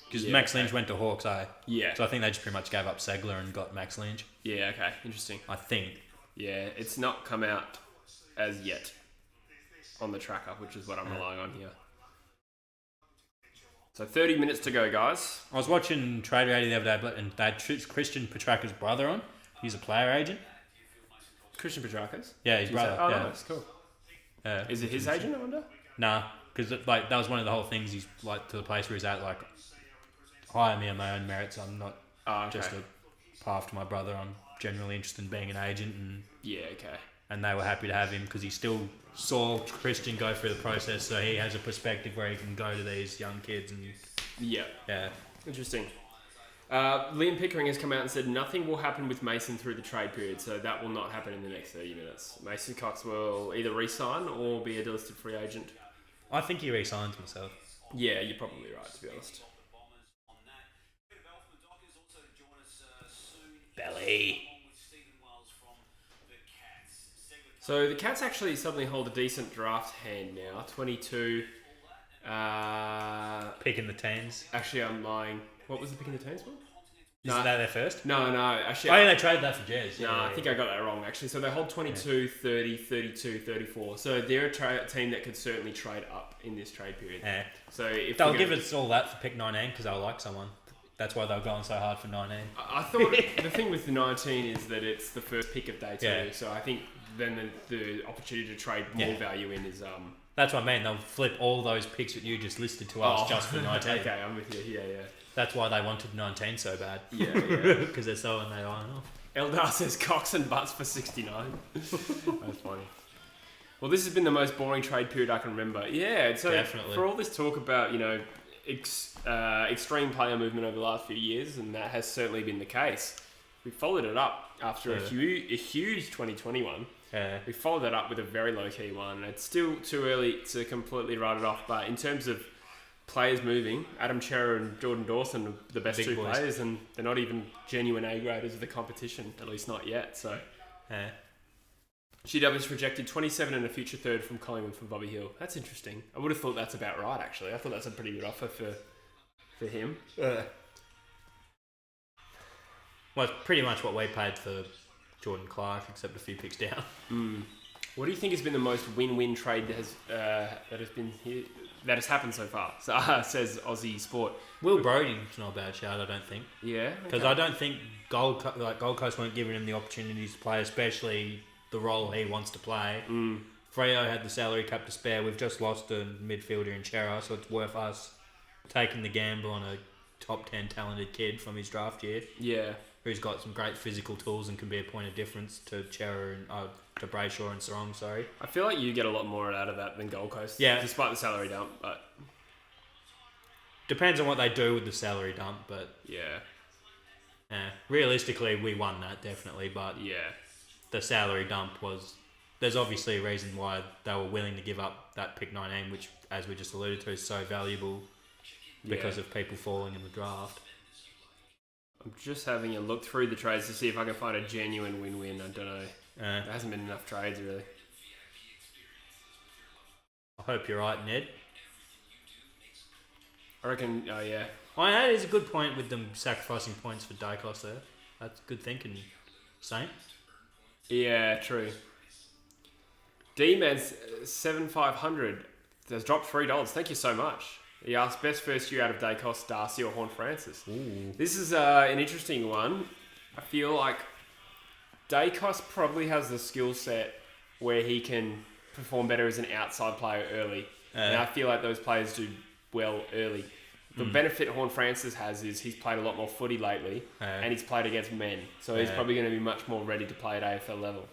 Because Max Lynch went to Hawks, Yeah. So I think they just pretty much gave up Segler and got Max Lynch. Yeah, okay. Interesting. I think. Yeah, it's not come out as yet on the tracker, which is what I'm relying on here. So 30 minutes to go, guys. I was watching Trade Radio the other day, and they had Christian Petraka's brother on. He's a player agent. Christian Petraka's? Yeah, his brother. Oh, nice. Cool. Is it his agent, I wonder? Nah, because that was one of the whole things. He's like to the place where he's at, like, hire me on my own merits. I'm not just a path to my brother. I'm generally interested in being an agent. And and they were happy to have him because he still saw Christian go through the process, so he has a perspective where he can go to these young kids and interesting. Liam Pickering has come out and said nothing will happen with Mason through the trade period, so that will not happen in the next 30 minutes. Mason Cox will either re-sign or be a delisted free agent. I think he re-signs himself. Yeah, you're probably right, to be honest. Belly. So the Cats actually suddenly hold a decent draft hand now. 22. Pick in the teens. Actually, I'm lying. What was the pick in the teens one? Isn't that their first? No. Actually, they traded that for Jez. I think I got that wrong, actually. So they hold 22, 30, 32, 34. So they're a team that could certainly trade up in this trade period. Yeah. So if they'll give us all that for pick 19 because they'll like someone. That's why they were going so hard for 19. I thought the thing with the 19 is that it's the first pick of day 2. Yeah. So I think then the opportunity to trade more value in is... That's what I mean. They'll flip all those picks that you just listed to us just for 19. Okay, I'm with you. Yeah. That's why they wanted 19 so bad. Yeah. Because they're so on their own off. Eldar says Cox and Butts for 69. That's funny. Well, this has been the most boring trade period I can remember. Yeah, so definitely. For all this talk about, extreme player movement over the last few years, and that has certainly been the case. We followed it up after a huge 2021. Yeah. We followed that up with a very low-key one. It's still too early to completely write it off, but in terms of players moving, Adam Chera and Jordan Dawson are the best two players, and they're not even genuine A-graders of the competition, at least not yet. So, GW's rejected 27 and a future third from Collingwood for Bobby Hill. That's interesting. I would have thought that's about right, actually. I thought that's a pretty good offer for him. Well, it's pretty much what we paid for Jordan Clark, except a few picks down. What do you think has been the most win-win trade that has happened so far? So, says Aussie Sport. Will Broding's not a bad shout, I don't think. Yeah, because I don't think Gold Coast weren't giving him the opportunities to play, especially the role he wants to play. Freo had the salary cap to spare. We've just lost a midfielder in Chera, so it's worth us taking the gamble on a top 10 talented kid from his draft year. Yeah. Who's got some great physical tools and can be a point of difference to Chera and to Brayshaw and Sarong. Sorry. I feel like you get a lot more out of that than Gold Coast. Yeah. Despite the salary dump, but depends on what they do with the salary dump, but yeah. Realistically, we won that definitely, but yeah, the salary dump was. There's obviously a reason why they were willing to give up that pick 19, which, as we just alluded to, is so valuable because of people falling in the draft. I'm just having a look through the trades to see if I can find a genuine win-win. I don't know. There hasn't been enough trades, really. I hope you're right, Ned. I reckon, oh yeah. That is a good point with them sacrificing points for Dacos there. That's good thinking, Saint. Yeah, true. D-Man's 7,500 has dropped $3. Thank you so much. He asked best first year out of Dacos, Darcy or Horn Francis. Ooh. This is an interesting one. I feel like Dacos probably has the skill set where he can perform better as an outside player early. And I feel like those players do well early. The benefit Horn Francis has is he's played a lot more footy lately and he's played against men. So he's probably going to be much more ready to play at AFL level.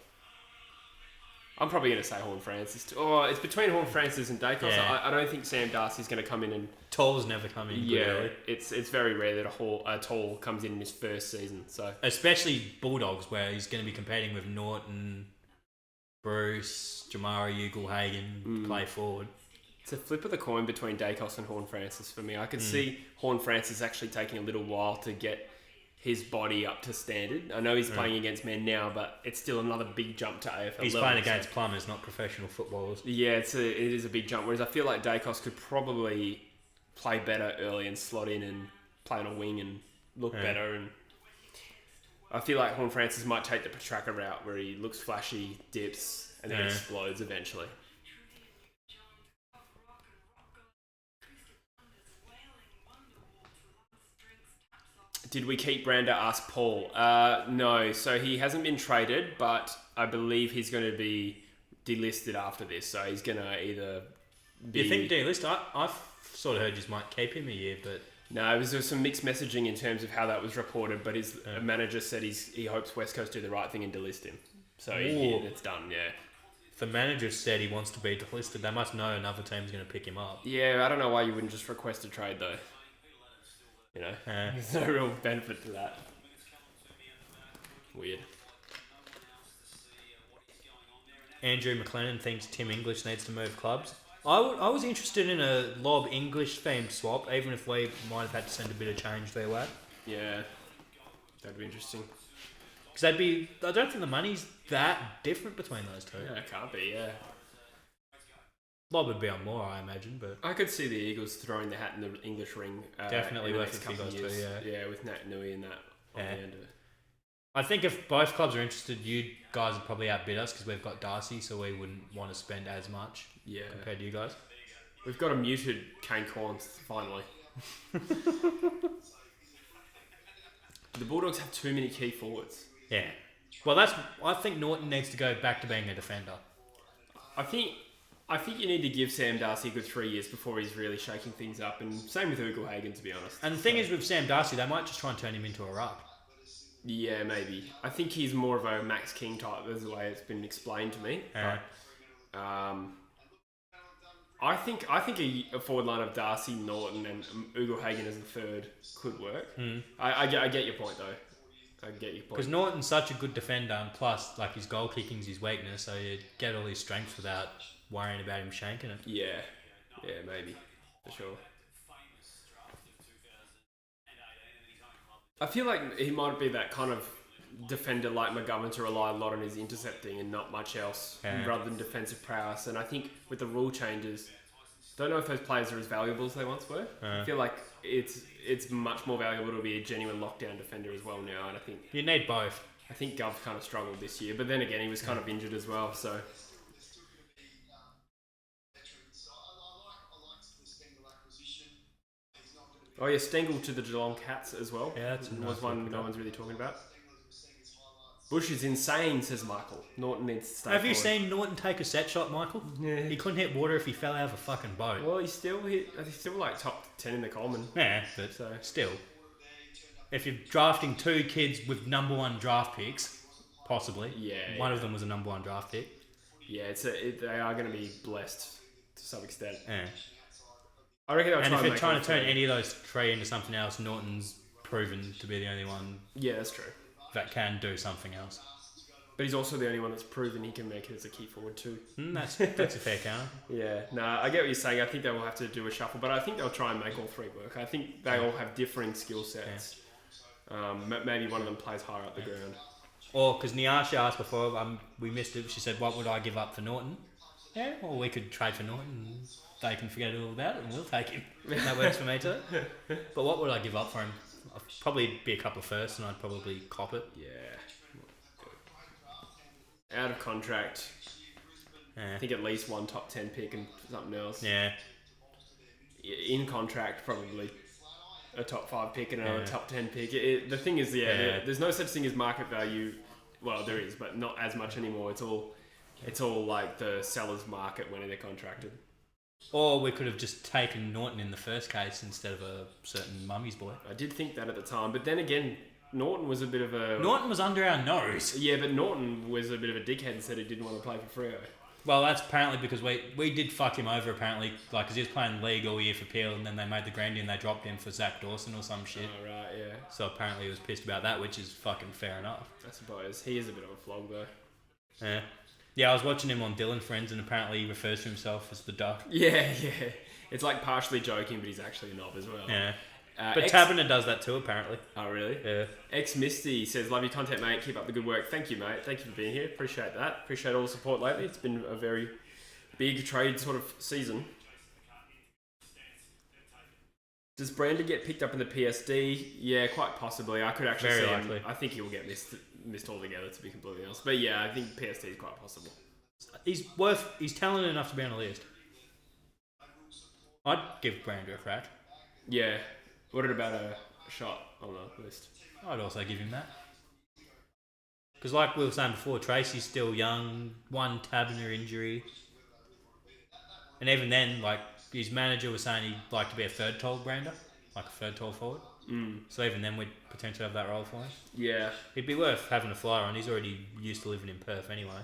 I'm probably going to say Horn Francis too. Oh, it's between Horn Francis and Dacos. Yeah. I don't think Sam Darcy's going to come in and... Tall's never come in. Yeah, early. it's very rare that a tall comes in his first season. So especially Bulldogs, where he's going to be competing with Norton, Bruce, Jamari Ugle-Hagan, play forward. It's a flip of the coin between Dacos and Horn Francis for me. I could see Horn Francis actually taking a little while to get his body up to standard. I know he's playing against men now, but it's still another big jump to AFL He's level, playing against plumbers, not professional footballers. Yeah, it is a big jump. Whereas I feel like Dacos could probably play better early and slot in and play on a wing and look better. And I feel like Horn Francis might take the Petrarca route where he looks flashy, dips, and then explodes eventually. Did we keep Brander? Asked Paul. No, so he hasn't been traded, but I believe he's going to be delisted after this. So he's going to either be... You think delist? I've sort of heard you might keep him a year, but... No, there was some mixed messaging in terms of how that was reported, but his manager said he hopes West Coast do the right thing and delist him. So it's done, yeah. If the manager said he wants to be delisted, they must know another team's going to pick him up. Yeah, I don't know why you wouldn't just request a trade, though. You know, there's no real benefit to that. Weird. Andrew McLennan thinks Tim English needs to move clubs. I was interested in a Lob English themed swap, even if we might have had to send a bit of change their way. Yeah, that'd be interesting. Because I don't think the money's that different between those two. Yeah, it can't be, yeah. Lob would be on more, I imagine, but... I could see the Eagles throwing the hat in the English ring. Definitely worth it it for you guys too, yeah. Yeah, with Nat Nui and that on the end of it. I think if both clubs are interested, you guys would probably outbid us because we've got Darcy, so we wouldn't want to spend as much compared to you guys. We've got a muted Kane Corns, finally. The Bulldogs have too many key forwards. Yeah. Well, I think Norton needs to go back to being a defender. I think you need to give Sam Darcy a good 3 years before he's really shaking things up, and same with Ugle-Hagan, to be honest. And the thing is with Sam Darcy, they might just try and turn him into a ruck. Yeah, maybe. I think he's more of a Max King type, is the way it's been explained to me. But, I think a forward line of Darcy, Norton, and Ugle-Hagan as a third could work. I get your point, though. I get your point. Because Norton's such a good defender, and plus, like, his goal kicking's his weakness, so you get all his strength without worrying about him shanking it. Yeah, maybe. For sure. I feel like he might be that kind of defender like McGovern to rely a lot on his intercepting and not much else rather than defensive prowess. And I think with the rule changes, don't know if those players are as valuable as they once were. I feel like it's much more valuable to be a genuine lockdown defender as well now. And I think you need both. I think Gov kind of struggled this year, but then again, he was kind of injured as well. So. Oh yeah, Stengel to the Geelong Cats as well. Yeah, that's was one no one's really talking about. Bush is insane, says Michael. Norton needs to stay Have you forward. seen Norton take a set shot, Michael? Yeah. He couldn't hit water if he fell out of a fucking boat. Well, he's still like top 10 in the Coleman. Yeah, but So. still. If you're drafting 2 kids with number 1 draft picks, possibly. Yeah. One of them was a number 1 draft pick. Yeah, they are going to be blessed to some extent. Yeah. I reckon they'll And try if and you're make trying it to turn three. any of those 3 into something else, Norton's proven to be the only one Yeah, that's true. that can do something else. But he's also the only one that's proven he can make it as a key forward too. That's a fair counter. Yeah, I get what you're saying. I think they will have to do a shuffle, but I think they'll try and make all 3 work. I think they all have differing skill sets. Maybe one of them plays higher up the ground. Or, because Nyasha asked before, we missed it, she said, what would I give up for Norton? Yeah, or we could trade for Norton and they can forget all about it and we'll take him. That works for me too. But what would I give up for him? I'd probably be a couple of firsts and I'd probably cop it. Yeah. Out of contract. Yeah. I think at least one top 10 pick and something else. Yeah. In contract, probably a top 5 pick and another Yeah. top 10 pick. The thing is, there's no such thing as market value. Well, there is, but not as much anymore. It's all like the seller's market when they're contracted. Or we could have just taken Norton in the first case instead of a certain mummy's boy. I did think that at the time, but then again, Norton was a bit of a... Norton was under our nose. Yeah, but Norton was a bit of a dickhead and said he didn't want to play for Freo. Well, that's apparently because we did fuck him over, apparently, like, because he was playing league all year for Peel, and then they made the Grandy and they dropped him for Zach Dawson or some shit. Oh, right, yeah. So apparently he was pissed about that, which is fucking fair enough. I suppose. He is a bit of a flog, though. Yeah. Yeah, I was watching him on Dylan Friends, and apparently he refers to himself as the duck. Yeah. It's like partially joking, but he's actually a knob as well. Yeah. But Taberner does that too, apparently. Oh, really? Yeah. Misty says, love your content, mate. Keep up the good work. Thank you, mate. Thank you for being here. Appreciate that. Appreciate all the support lately. It's been a very big trade sort of season. Does Brandon get picked up in the PSD? Yeah, quite possibly. I could actually Very see him. likely. I think he will get missed altogether, to be completely honest. But yeah, I think PSD is quite possible. He's talented enough to be on the list. I'd give Brander a crack. Yeah. What about a shot on the list? I'd also give him that. Because like we were saying before, Tracy's still young, 1 Taberner injury. And even then, like, his manager was saying he'd like to be a third tall Brander, like a third tall forward. So even then we'd potentially have that role for him. Yeah. It'd be worth having a flyer on. He's already used to living in Perth anyway.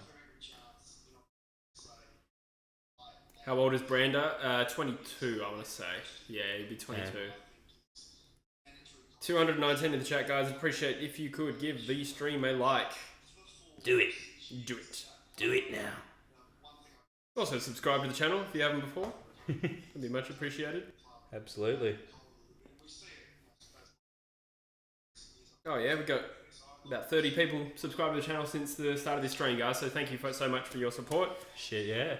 How old is Brander? 22, I want to say. Yeah, he'd be 22. Yeah. 219 in the chat, guys. Appreciate if you could give the stream a like. Do it. Do it. Do it now. Also, subscribe to the channel if you haven't before. It'd be much appreciated. Absolutely. Oh, yeah, we've got about 30 people subscribed to the channel since the start of this stream, guys. So thank you so much for your support. Shit, yeah.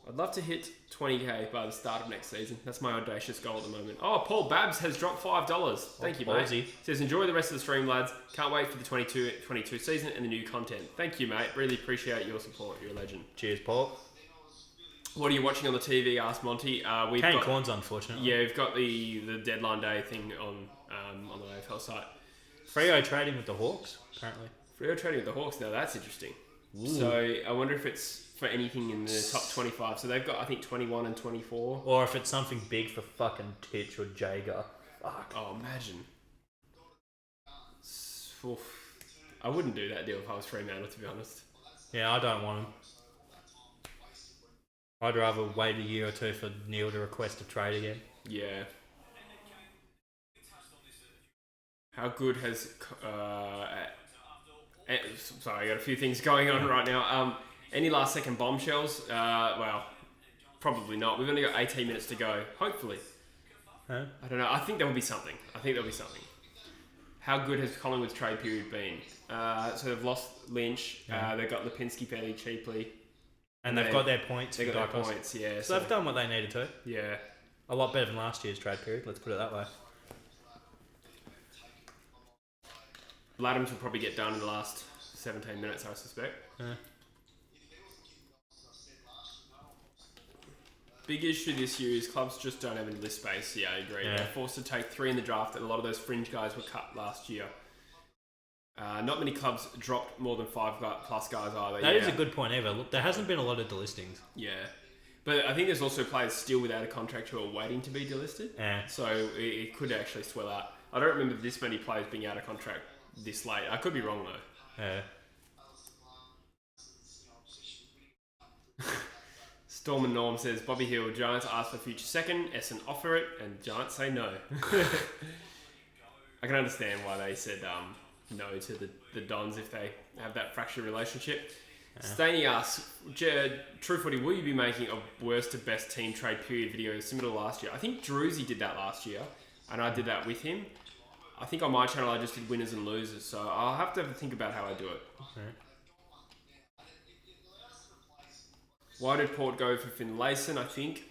I'd love to hit 20k by the start of next season. That's my audacious goal at the moment. Oh, Paul Babs has dropped $5. Thank you, mate. ballsy. Says, enjoy the rest of the stream, lads. Can't wait for the 22 season and the new content. Thank you, mate. Really appreciate your support. You're a legend. Cheers, Paul. What are you watching on the TV? Asked Monty. We've Kane got, Corns, unfortunately. Yeah, we've got the deadline day thing on the AFL site. Freo trading with the Hawks, apparently. Freo trading with the Hawks. Now that's interesting. Ooh. So I wonder if it's for anything in the top 25. So they've got, I think, 21 and 24. Or if it's something big for fucking Titch or Jager. Fuck. Oh, imagine. Oof. I wouldn't do that deal if I was Fremantle, to be honest. Yeah, I don't want him. I'd rather wait a year or two for Neil to request a trade again. Yeah. How good has... sorry, I got a few things going on right now. Any last second bombshells? Well, probably not. We've only got 18 minutes to go. Hopefully. Huh? I don't know. I think there'll be something. How good has Collingwood's trade period been? So they've lost Lynch. Yeah. They've got Lipinski fairly cheaply. And they've got their points. They for got their Dicos. points, yeah. So they've done what they needed to. Yeah. A lot better than last year's trade period, let's put it that way. Laddams will probably get done in the last 17 minutes, I suspect. Yeah. Big issue this year is clubs just don't have any list space. Yeah, I agree. Yeah. They're forced to take 3 in the draft, and a lot of those fringe guys were cut last year. Not many clubs dropped more than 5+ guys either. That is a good point, Eva. Look, there hasn't been a lot of delistings. Yeah. But I think there's also players still without a contract who are waiting to be delisted. Yeah. So it could actually swell out. I don't remember this many players being out of contract this late. I could be wrong though. Yeah. Storm and Norm says, Bobby Hill, Giants ask for future second, Essen offer it, and Giants say no. I can understand why they said no to the Dons if they have that fractured relationship. Staney asks, True Footy, will you be making a worst to best team trade period video similar to last year? I think Druzy did that last year, and I did that with him. I think on my channel I just did winners and losers, so I'll have to think about how I do it. Okay. Why did Port go for Finlayson? I think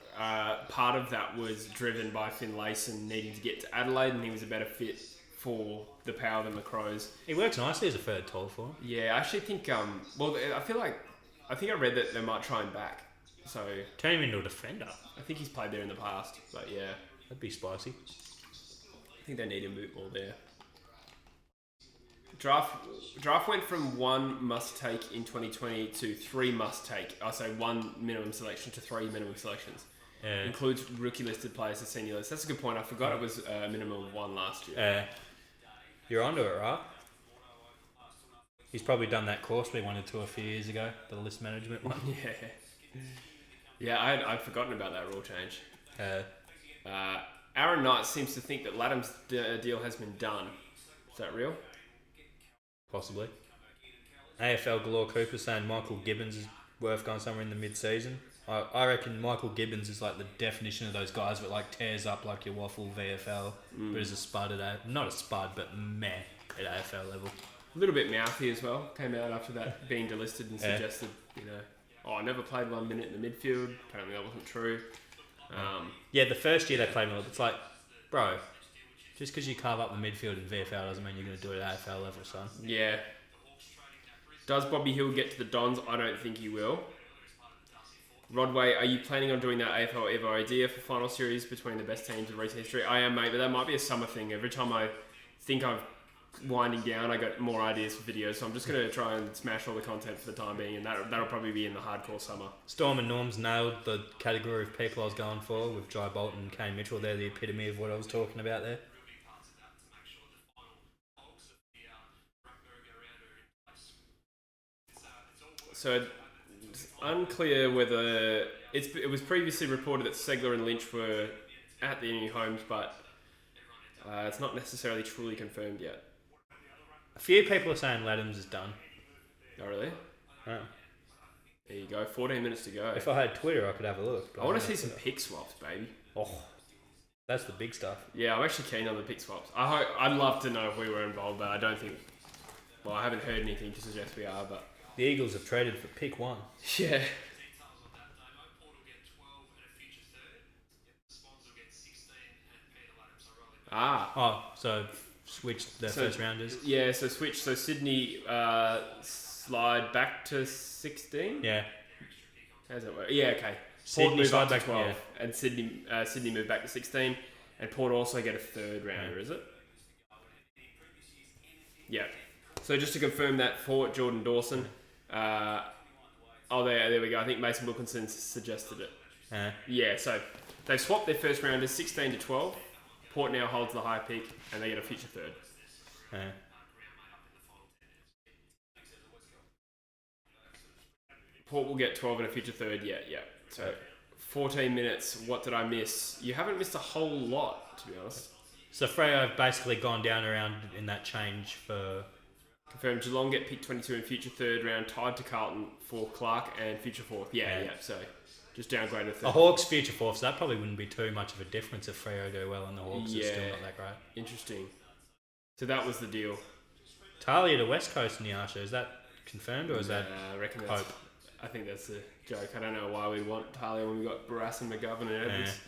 part of that was driven by Finlayson needing to get to Adelaide, and he was a better fit for the Power than the Crows. He works nicely as a third tall for him. Yeah, I actually think. Well, I think I read that they might try him back. So turn him into a defender. I think he's played there in the past, but yeah, that'd be spicy. I think they need a boot ball there. Draft went from 1 must take in 2020 to 3 must take. I say 1 minimum selection to 3 minimum selections. Yeah. Includes rookie listed players to senior list. That's a good point. I forgot it was a minimum of 1 last year. You're onto it, right? He's probably done that course we wanted to a few years ago, the list management one. Yeah, I'd forgotten about that rule change. Aaron Knight seems to think that Latham's deal has been done. Is that real? Possibly. AFL Galore Cooper saying Michael Gibbons is worth going somewhere in the mid-season. I reckon Michael Gibbons is like the definition of those guys that like tears up like your waffle VFL, but is a spud at not a spud, but meh at AFL level. A little bit mouthy as well. Came out after that being delisted and suggested, I never played 1 minute in the midfield. Apparently that wasn't true. The first year they played him, it's like, bro, just because you carve up the midfield in VFL doesn't mean you're going to do it at AFL level, son. Yeah. Does Bobby Hill get to the Dons? I don't think he will. Rodway, are you planning on doing that AFL Evo idea for final series between the best teams of recent history? I am, mate, but that might be a summer thing. Every time I think I'm winding down, I got more ideas for videos, so I'm just going to try and smash all the content for the time being, and that'll probably be in the hardcore summer. Storm and Norm's nailed the category of people I was going for with Jai Bolton and Kane Mitchell. They're the epitome of what I was talking about there. So it's unclear whether it was previously reported that Segler and Lynch were at the new homes, but it's not necessarily truly confirmed yet. A few people are saying Lathams is done. Oh, really? Oh. There you go. 14 minutes to go. If I had Twitter, I could have a look. I want to see some pick swaps, baby. Oh, that's the big stuff. Yeah, I'm actually keen on the pick swaps. I'd love to know if we were involved, but I don't think. Well, I haven't heard anything to suggest we are, but. The Eagles have traded for pick 1. Yeah. So switched the first rounders. Yeah, so switch. So Sydney slide back to 16. Yeah. How does that work? Yeah, okay. Sydney Port move slide up to back 12, and Sydney move back to 16, and Port also get a third rounder, is it? Yeah. So just to confirm that, Fort Jordan Dawson. There we go. I think Mason Wilkinson suggested it. Yeah, so they've swapped their first rounders 16 to 12. Port now holds the high pick, and they get a future third. Port will get 12 and a future third. Yeah. So 14 minutes. What did I miss? You haven't missed a whole lot, to be honest. So Freo have basically gone down around in that change for... Confirmed. Geelong get pick 22 in future third round, tied to Carlton for Clark and future fourth. Yeah. So just downgraded third. A Hawks future fourth, so that probably wouldn't be too much of a difference if Freo do well and the Hawks are still not that great. Interesting. So that was the deal. Talia to West Coast in the Arsha, is that confirmed or is that I reckon that's hope? I think that's a joke. I don't know why we want Talia when we got Barras and McGovern and Evans.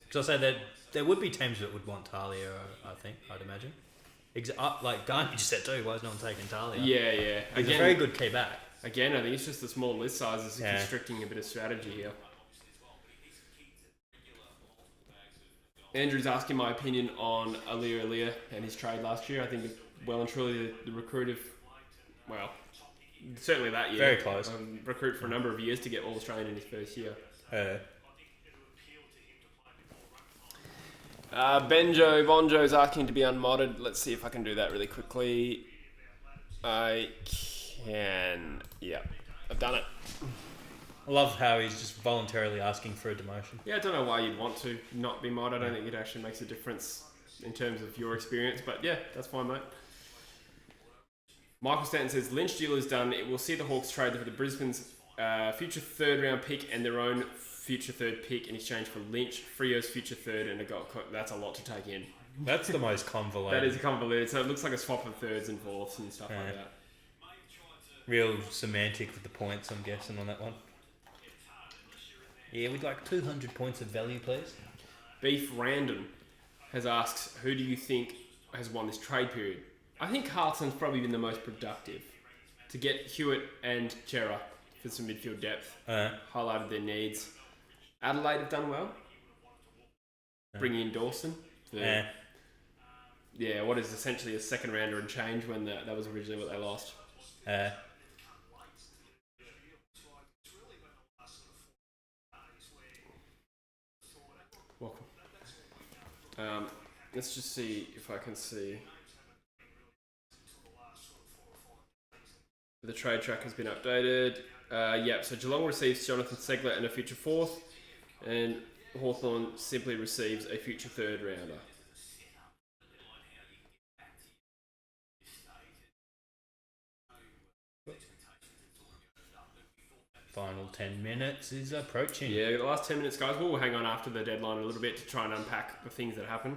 Because I say that there would be teams that would want Talia, I'd imagine. Like Garney just said too, why is no one taking Talia? Yeah. He's a very good key back. Again, I think it's just the small list sizes constricting a bit of strategy here. Andrew's asking my opinion on Alia and his trade last year. I think well and truly the recruit of, well, certainly that year. Very close. Recruit for a number of years to get All-Australian in his first year. Bonjo's asking to be unmodded. Let's see if I can do that really quickly. I can. Yeah, I've done it. I love how he's just voluntarily asking for a demotion. Yeah, I don't know why you'd want to not be mod. I don't think it actually makes a difference in terms of your experience. But yeah, that's fine, mate. Michael Stanton says, Lynch deal is done. It will see the Hawks trade for the Brisbane's future third round pick and their own future third pick in exchange for Lynch, Frio's future third, and a goal. That's a lot to take in. That's the most convoluted. That is convoluted. So it looks like a swap of thirds and fourths and stuff like that. Real semantic with the points, I'm guessing, on that one. Yeah, we'd like 200 points of value, please. Beef Random has asked, who do you think has won this trade period? I think Carlton's probably been the most productive. To get Hewitt and Chera for some midfield depth, highlighted their needs. Adelaide have done well. Bringing in Dawson. Yeah, what is essentially a second rounder and change when that was originally what they lost. Welcome. Let's just see if I can see. The trade track has been updated. So Geelong receives Jonathan Segler and a future fourth, and Hawthorn simply receives a future third rounder. Final 10 minutes is approaching. Yeah, the last 10 minutes, guys. We'll hang on after the deadline a little bit to try and unpack the things that happen.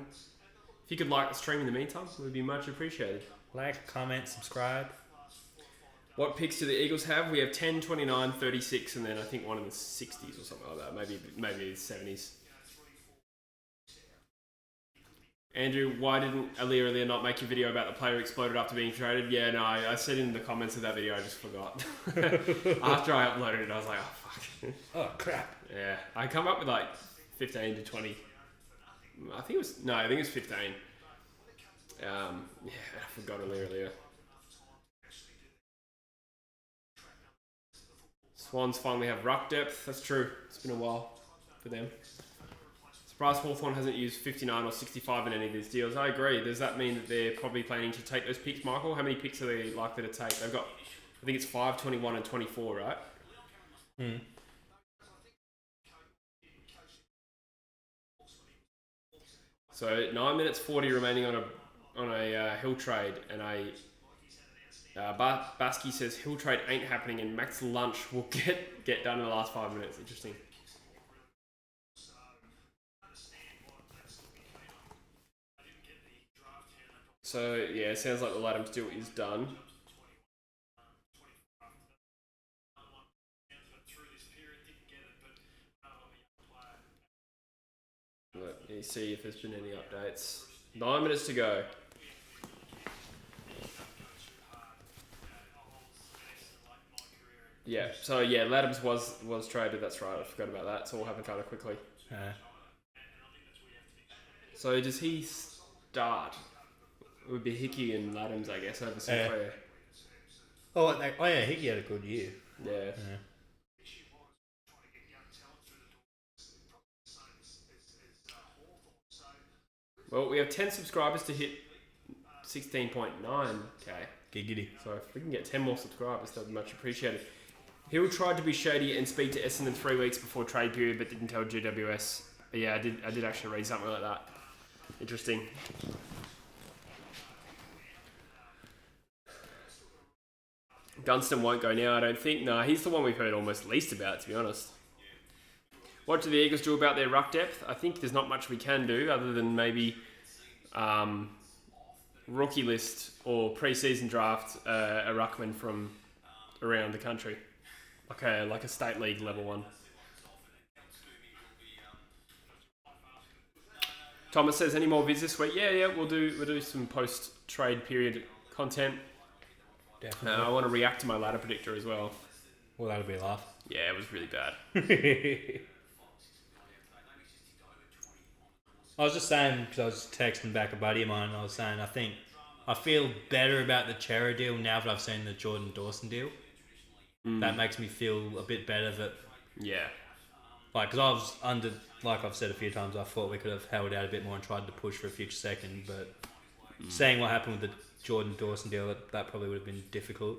If you could like the stream in the meantime, it would be much appreciated. Like, comment, subscribe. What picks do the Eagles have? We have 10, 29, 36, and then I think one in the 60s or something like that. Maybe 70s. Andrew, why didn't Alia not make your video about the player who exploded after being traded? Yeah, no, I said in the comments of that video, I just forgot. After I uploaded it, I was like, oh, fuck. Oh, crap. Yeah, I come up with like 15 to 20. I think it was 15. I forgot Alia. Swans finally have ruck depth. That's true. It's been a while for them. Surprise Hawthorn hasn't used 59 or 65 in any of these deals. I agree. Does that mean that they're probably planning to take those picks, Michael? How many picks are they likely to take? They've got, I think it's 5, 21 and 24, right? So 9 minutes 40 remaining on a Hill trade, and Baskey says Hill trade ain't happening, and Max Lunch will get done in the last 5 minutes. Interesting. So yeah, it sounds like the Ladhams deal is done. Let me see if there's been any updates. 9 minutes to go. Yeah, so yeah, Ladhams was traded, that's right, I forgot about that. It's all happened kind of quickly. So does he start? It would be Hickey and Ladhams, I guess, over Sinclair. Yeah, Hickey had a good year. Yeah. Well, we have 10 subscribers to hit 16.9k. Giggity. So if we can get 10 more subscribers, that would be much appreciated. Hill tried to be shady and speak to Essendon 3 weeks before trade period, but didn't tell GWS. But yeah, I did actually read something like that. Interesting. Gunston won't go now, I don't think. No, he's the one we've heard almost least about, to be honest. What do the Eagles do about their ruck depth? I think there's not much we can do other than maybe rookie list or pre-season draft a ruckman from around the country. Like a state league level one. Thomas says, any more vids this week? Yeah, we'll do some post-trade period content. Definitely. I want to react to my ladder predictor as well. Well, that'll be a laugh. Yeah, it was really bad. I was just saying, because I was texting back a buddy of mine, I was saying, I I feel better about the Chera deal now that I've seen the Jordan Dawson deal. That makes me feel a bit better that... Yeah. Like, because I was under... Like I've said a few times, I thought we could have held out a bit more and tried to push for a future second, but seeing what happened with the Jordan Dawson deal, that probably would have been difficult.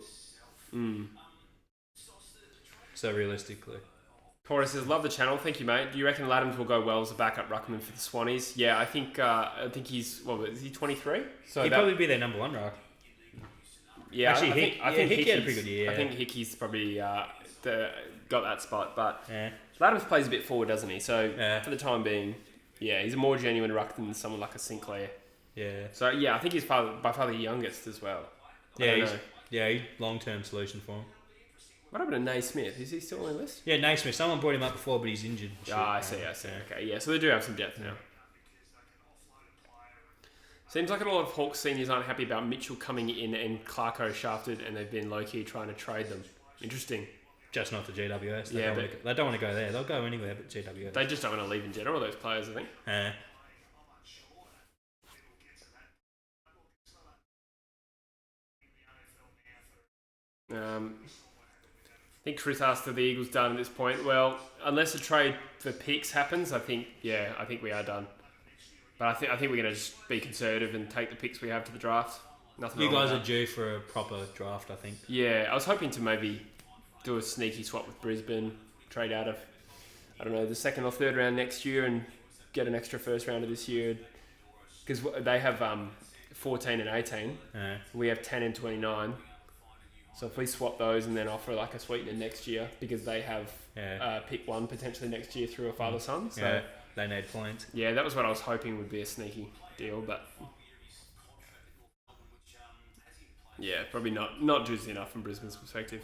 So realistically... Corey says, love the channel. Thank you, mate. Do you reckon Laddams will go well as a backup ruckman for the Swannies? Yeah, I think he's... What, is he 23? So he'd probably be their number one ruck. Yeah, actually, I think Hickey had a pretty good year. I think Hickey's probably got that spot, but yeah. Laddams plays a bit forward, doesn't he? So for the time being, yeah, he's a more genuine ruck than someone like a Sinclair. Yeah. So yeah, I think he's by far the youngest as well. He's long-term solution for him. What happened to Naismith? Is he still on the list? Yeah, Naismith. Someone brought him up before, but he's injured. I see. Okay, yeah, so they do have some depth now. Seems like a lot of Hawks seniors aren't happy about Mitchell coming in and Clarko shafted, and they've been low-key trying to trade them. Interesting. Just not the GWS. They don't want to go there. They'll go anywhere but GWS. They just don't want to leave in general, those players, I think. I think Chris asked if the Eagles done at this point. Well, unless a trade for picks happens, I think we are done. But I think we're going to just be conservative and take the picks we have to the draft. Nothing. You guys are due for a proper draft, I think. Yeah, I was hoping to maybe do a sneaky swap with Brisbane, trade out of, I don't know, the second or third round next year and get an extra first rounder this year. Because they have 14 and 18. We have 10 and 29. So if we swap those and then offer like a sweetener next year, because they have pick one potentially next year through a father-son. So they need points. Yeah, that was what I was hoping would be a sneaky deal, but yeah, probably not juicy enough from Brisbane's perspective.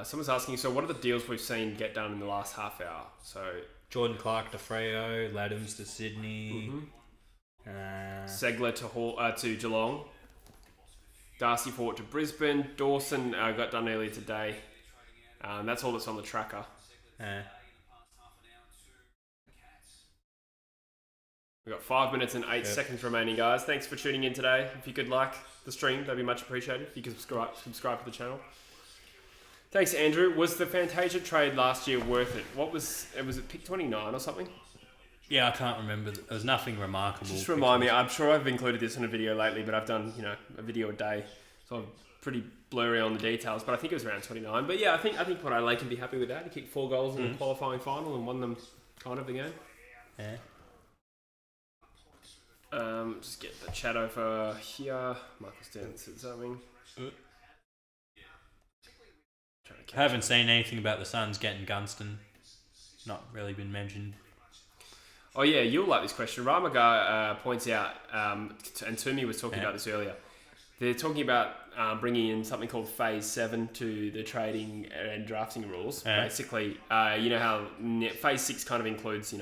Someone's asking, so what are the deals we've seen get done in the last half hour? So Jordan Clark to Freo, Laddams to Sydney. Segler to Geelong, Darcy Fort to Brisbane, Dawson got done earlier today. That's all that's on the tracker. We've got 5 minutes and 8 seconds remaining, guys. Thanks for tuning in today. If you could like the stream, that'd be much appreciated. If you could subscribe to the channel. Thanks, Andrew. Was the Fantasia trade last year worth it? Was it pick 29 or something? Yeah, I can't remember. There was nothing remarkable. Just remind me. I'm sure I've included this in a video lately, but I've done a video a day, so I'm pretty blurry on the details. But I think it was around 29. But yeah, I think Port Adelaide can be happy with that. He kicked 4 goals in the qualifying final and won them kind of the game. Just get the chat over here. Michael Stanton said something. I haven't seen anything about the Suns getting Gunston. Not really been mentioned. Oh yeah, you'll like this question. Ramagar points out, and Toomey was talking about this earlier. They're talking about bringing in something called Phase 7 to the trading and drafting rules. Basically, you know how Phase 6 kind of includes,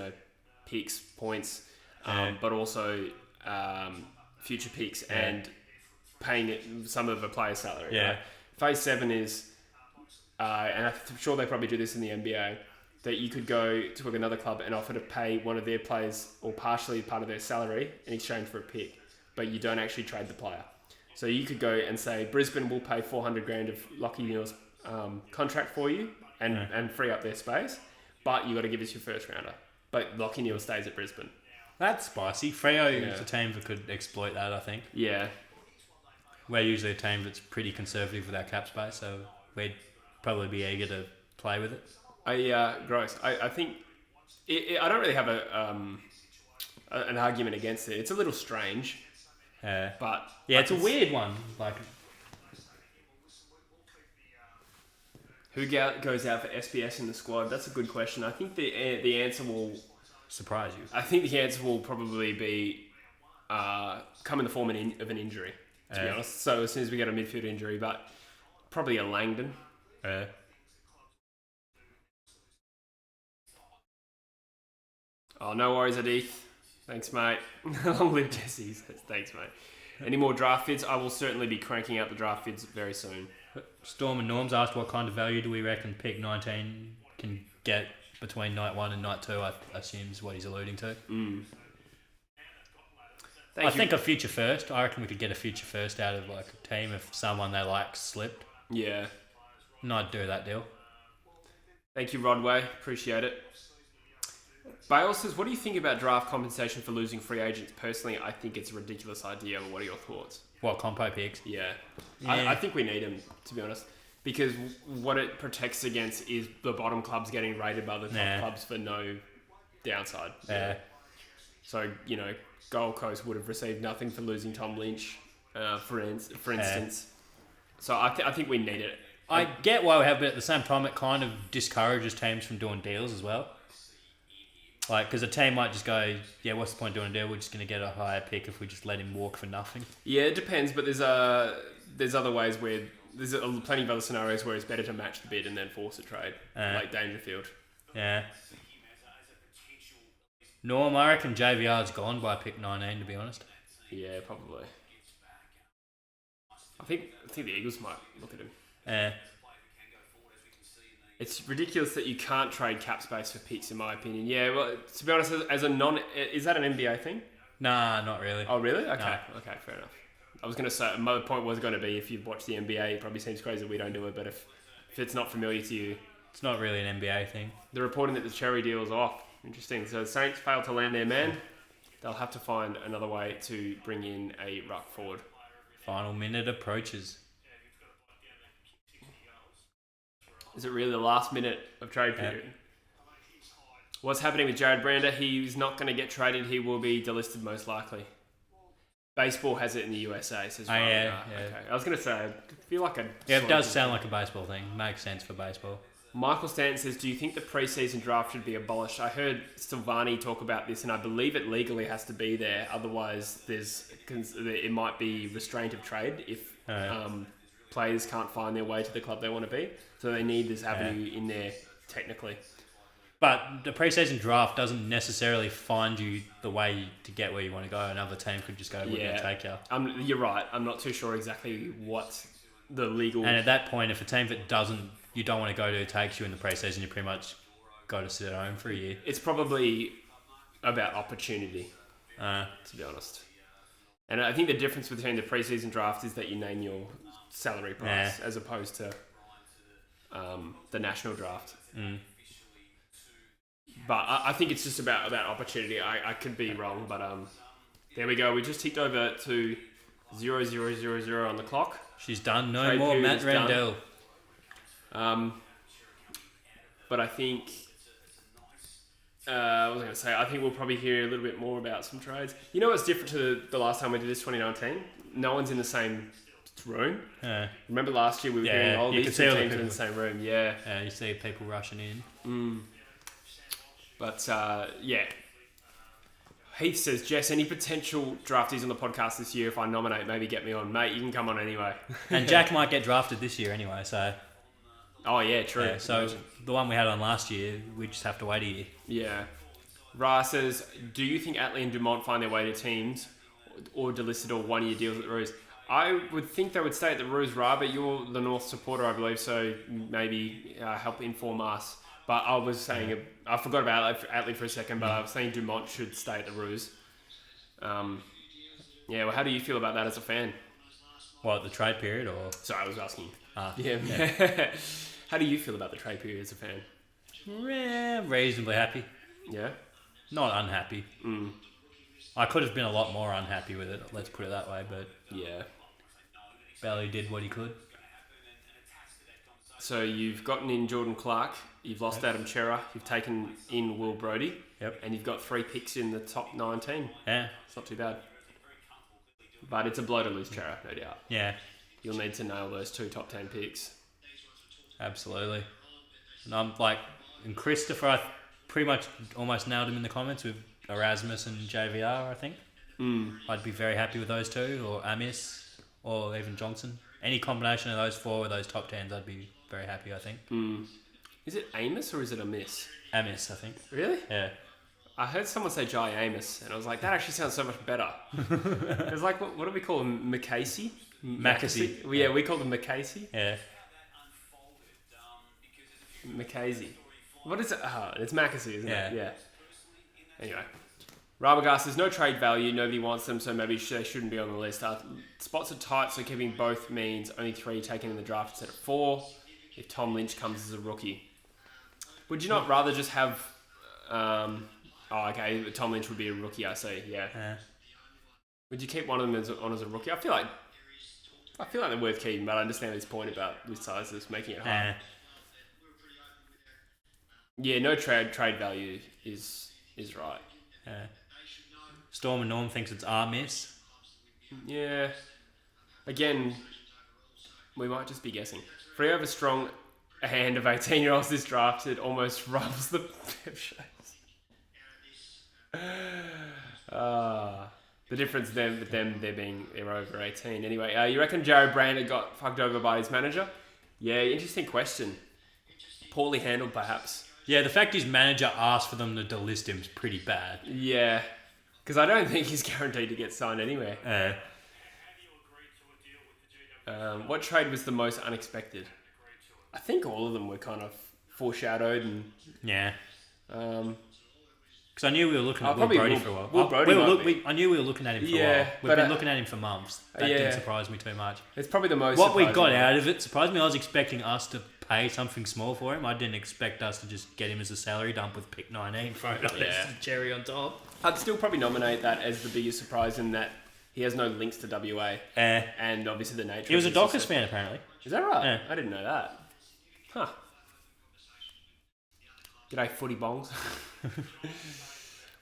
picks, points, but also future picks and paying some of a player's salary. Right? Phase 7 is, and I'm sure they probably do this in the NBA, that you could go to another club and offer to pay one of their players or partially part of their salary in exchange for a pick, but you don't actually trade the player. So you could go and say, Brisbane will pay $400,000 of Lachie Neale's contract for you and free up their space, but you got to give us your first rounder. But Lachie Neale stays at Brisbane. That's spicy. Freo is a team that could exploit that, I think. Yeah. We're usually a team that's pretty conservative with our cap space, so we'd probably be eager to play with it. Gross. I think I don't really have an argument against it. It's a little strange, but it's a weird one. Like, who goes out for SBS in the squad? That's a good question. I think the answer will surprise you. I think the answer will probably be come in the form of an injury. To be honest, so as soon as we get a midfield injury, but probably a Langdon. Oh, no worries, Adith. Thanks, mate. Long live Jesse. Thanks, mate. Any more draft vids? I will certainly be cranking out the draft vids very soon. Storm and Norms asked what kind of value do we reckon pick 19 can get between night 1 and night 2, I assume is what he's alluding to. I think a future first. I reckon we could get a future first out of like a team if someone they like slipped. Yeah. And I'd do that deal. Thank you, Rodway. Appreciate it. Bale says, what do you think about draft compensation for losing free agents? Personally, I think it's a ridiculous idea. But what are your thoughts? What, compo picks? Yeah. I think we need them, to be honest. Because what it protects against is the bottom clubs getting rated by the top clubs for no downside. Yeah. So, Gold Coast would have received nothing for losing Tom Lynch, for instance. So I think we need it. I get why we have, but at the same time, it kind of discourages teams from doing deals as well. Like, because a team might just go, yeah, what's the point of doing a deal? We're just going to get a higher pick if we just let him walk for nothing. Yeah, it depends, but there's other ways where there's plenty of other scenarios where it's better to match the bid and then force a trade, like Dangerfield. Yeah. Norm, I reckon JVR's gone by pick 19, to be honest. Yeah, probably. I think the Eagles might look at him. Yeah. It's ridiculous that you can't trade cap space for picks, in my opinion. Yeah, well, to be honest, is that an NBA thing? Nah, not really. Oh, really? Okay, No. Okay, fair enough. I was going to say, my point was going to be, if you've watched the NBA, it probably seems crazy that we don't do it, but if it's not familiar to you... It's not really an NBA thing. They're reporting that the Cherry deal is off. Interesting. So the Saints failed to land their man. They'll have to find another way to bring in a ruck forward. Final minute approaches. Is it really the last minute of trade period? Yep. What's happening with Jared Brander? He's not going to get traded. He will be delisted most likely. Baseball has it in the USA. Says Okay. I was going to say, I feel like it does sound like a baseball thing. Makes sense for baseball. Michael Stanton says, do you think the preseason draft should be abolished? I heard Silvani talk about this, and I believe it legally has to be there. Otherwise, it might be restraint of trade if players can't find their way to the club they want to be. So they need this avenue in there, technically. But the preseason draft doesn't necessarily find you the way to get where you want to go. Another team could just go, we're going to take you. You're right. I'm not too sure exactly what the legal... And at that point, if a team that you don't want to go to takes you in the preseason, you pretty much got to sit at home for a year. It's probably about opportunity, to be honest. And I think the difference between the preseason draft is that you name your salary price as opposed to the national draft. But I think it's just about opportunity. I could be wrong, but there we go. We just ticked over to 0000 on the clock. She's done. No more Matt Rendell. But I think I was going to say, I think we'll probably hear a little bit more about some trades. You know what's different to the last time we did this, 2019? No one's in the same room. Remember last year we were hearing all these two teams in the same room. Yeah. You see people rushing in. But Heath says, Jess, any potential draftees on the podcast this year? If I nominate, maybe get me on. Mate, you can come on anyway. And Jack might get drafted this year anyway, so... Oh, yeah, true. Yeah, so the one we had on last year, we just have to wait a year. Yeah. Ra says, do you think Atley and Dumont find their way to teams or delisted or one-year deals at the Roos? I would think they would stay at the Roos, Ra, but you're the North supporter, I believe, so maybe help inform us. But I was saying, I forgot about Atley for a second, but I was saying Dumont should stay at the Roos. Well, how do you feel about that as a fan? What, the trade period or? Sorry, I was asking. Yeah. How do you feel about the trade period as a fan? Yeah, reasonably happy. Yeah? Not unhappy. I could have been a lot more unhappy with it, let's put it that way, but... Yeah. Bailey did what he could. So you've gotten in Jordan Clark, you've lost Adam Chera, you've taken in Will Brodie, and you've got 3 picks in the top 19. Yeah. It's not too bad. But it's a blow to lose Chera, no doubt. Yeah. You'll need to nail those 2 top 10 picks. Absolutely. And I'm like, and Christopher, I pretty much almost nailed him in the comments with Erasmus and JVR, I think. I'd be very happy with those 2, or Amis, or even Johnson. Any combination of those 4 with those top 10s, I'd be very happy, I think. Is it Amos or is it Amis? Amis, I think. Really? Yeah. I heard someone say Jai Amos, and I was like, that actually sounds so much better. It was like, what do we call him? McCasey? Mackesy. Yeah, we call him McCasey. Yeah. McCasey. What is it? It's Mackesy, isn't Yeah. it? Yeah. Anyway. Rabagast, there's no trade value. Nobody wants them, so maybe they shouldn't be on the list. Spots are tight, so keeping both means only 3 taken in the draft instead of 4 if Tom Lynch comes as a rookie. Would you not rather just have... okay, Tom Lynch would be a rookie, I see, yeah. Would you keep one of them as a rookie? I feel like they're worth keeping, but I understand his point about with sizes making it hard. Yeah, no trade value is right. Storm and Norm thinks it's our miss. Yeah. Again, we might just be guessing. Freo have a strong hand of 18-year-olds this draft. It almost rubs the pep shows. The difference then with them, they're over 18. Anyway, you reckon Jared Brander got fucked over by his manager? Yeah, interesting question. Poorly handled, perhaps. Yeah, the fact his manager asked for them to delist him is pretty bad. Yeah, because I don't think he's guaranteed to get signed anywhere. What trade was the most unexpected? I think all of them were kind of foreshadowed and... Yeah. Because I knew we were looking at Will Brody for a while. I knew we were looking at him for a while. We've been looking at him for months. That didn't surprise me too much. It's probably the most What we got out of it surprised me. I was expecting us to pay something small for him. I didn't expect us to just get him as a salary dump with pick 19 for cherry on top. I'd still probably nominate that as the biggest surprise in that he has no links to WA. And obviously the nature He was a of Dockers fan, apparently. Is that right? Yeah. I didn't know that. Huh. G'day, footy bongs.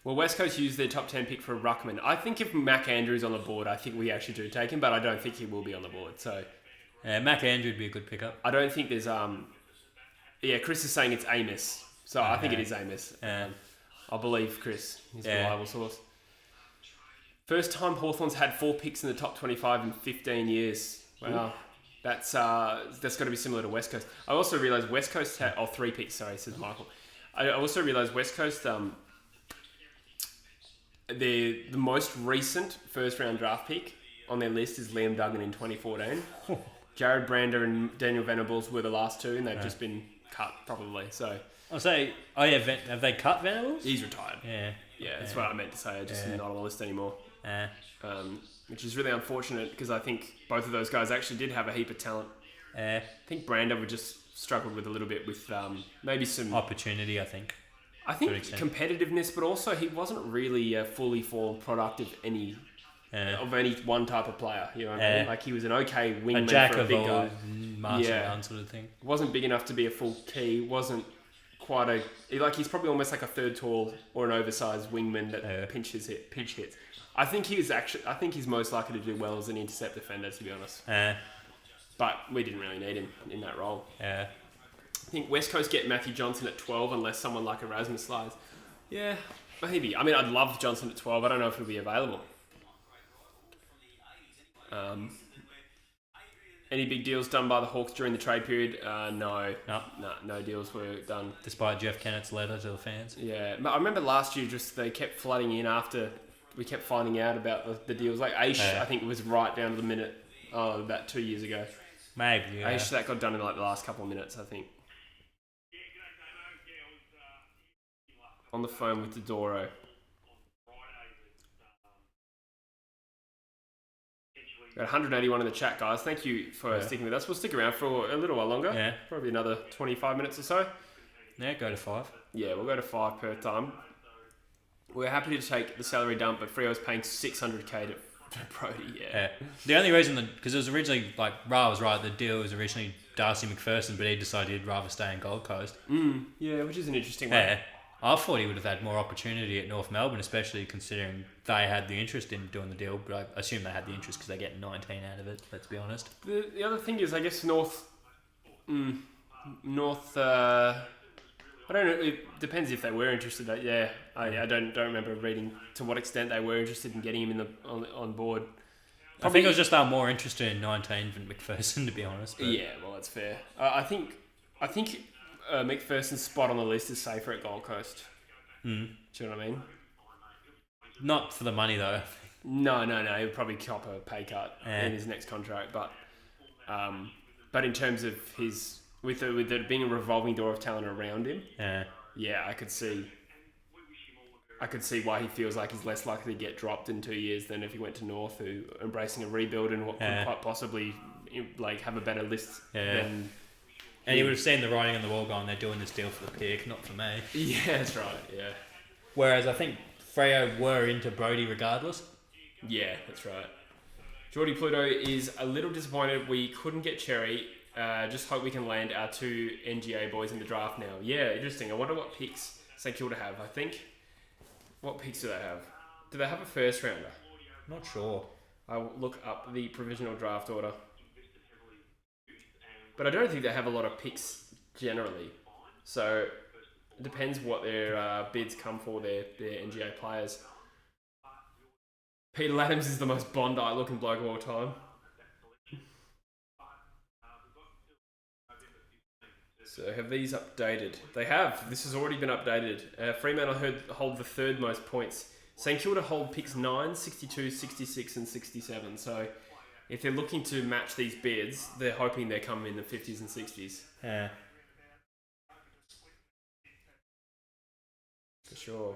Well, West Coast used their top 10 pick for a ruckman. I think if Mac Andrews on the board, I think we actually do take him, but I don't think he will be on the board. So, Mac Andrews would be a good pickup. I don't think there's Chris is saying it's Amos, so I think it is Amos. I believe Chris. He's a reliable source. First time Hawthorn's had 4 picks in the top 25 in 15 years. Wow. Ooh. That's got to be similar to West Coast. I also realised West Coast had 3 picks. Sorry, says Michael. I also realised West Coast. The most recent first round draft pick on their list is Liam Duggan in 2014. Jared Brander and Daniel Venables were the last 2, and they've just been cut probably. So I'll say, have they cut Venables? He's retired. Yeah, that's what I meant to say. Just not on the list anymore. Which is really unfortunate because I think both of those guys actually did have a heap of talent. I think Brander would just struggled with a little bit with maybe some opportunity. I think competitiveness, but also he wasn't really a fully formed product of any one type of player. You know what I mean? Like he was an okay wingman for a big guy, master sort of thing. Wasn't big enough to be a full key. Wasn't quite he's probably almost like a third tall or an oversized wingman that pinch hits. I think he's most likely to do well as an intercept defender, to be honest. But we didn't really need him in that role. I think West Coast get Matthew Johnson at 12 unless someone like Erasmus slides. Yeah, maybe. I mean, I'd love Johnson at 12. I don't know if he'll be available. Any big deals done by the Hawks during the trade period? No deals were done. Despite Jeff Kennett's letter to the fans? Yeah, I remember last year they kept flooding in after we kept finding out about the deals. Like Aish, I think it was right down to the minute about 2 years ago. Maybe, yeah. Aish, that got done in like the last couple of minutes, I think. On the phone with Dodoro. Got 181 in the chat, guys. Thank you for sticking with us. We'll stick around for a little while longer. Yeah. Probably another 25 minutes or so. Yeah, go to 5. Yeah, we'll go to 5 per time. We're happy to take the salary dump, but Freo's paying $600K to Brody. Yeah. The only reason because it was originally Ra was right. The deal was originally Darcy McPherson, but he decided he'd rather stay in Gold Coast. Yeah, which is an interesting one. I thought he would have had more opportunity at North Melbourne, especially considering they had the interest in doing the deal. But I assume they had the interest because they get 19 out of it. Let's be honest. The other thing is, I guess North. I don't know. It depends if they were interested. I don't remember reading to what extent they were interested in getting him on board. Probably, I think it was just they were more interested in 19 than McPherson, to be honest. But. Yeah, well, that's fair. I think McPherson's spot on the list is safer at Gold Coast. Do you know what I mean? Not for the money though. No. He'll probably cop a pay cut in his next contract, but in terms of his with there being a revolving door of talent around him. Yeah, I could see why he feels like he's less likely to get dropped in 2 years than if he went to North, who are embracing a rebuild and what could quite possibly like have a better list than. And you would have seen the writing on the wall going, they're doing this deal for the pick, not for me. Yeah, that's right. Yeah. Whereas I think Freo were into Brody regardless. Yeah, that's right. Geordie Pluto is a little disappointed we couldn't get Cherry. Just hope we can land our 2 NGA boys in the draft now. Yeah, interesting. I wonder what picks St Kilda have. I think. What picks do they have? Do they have a first rounder? Not sure. I'll look up the provisional draft order. But I don't think they have a lot of picks generally. So it depends what their bids come for their NGA players. Peter Adams is the most Bondi looking bloke of all time. So have these updated? They have. This has already been updated. Fremantle hold the 3rd most points. St Kilda hold picks 9, 62, 66 and 67. So if they're looking to match these bids, they're hoping they come in the 50s and 60s. Yeah. For sure.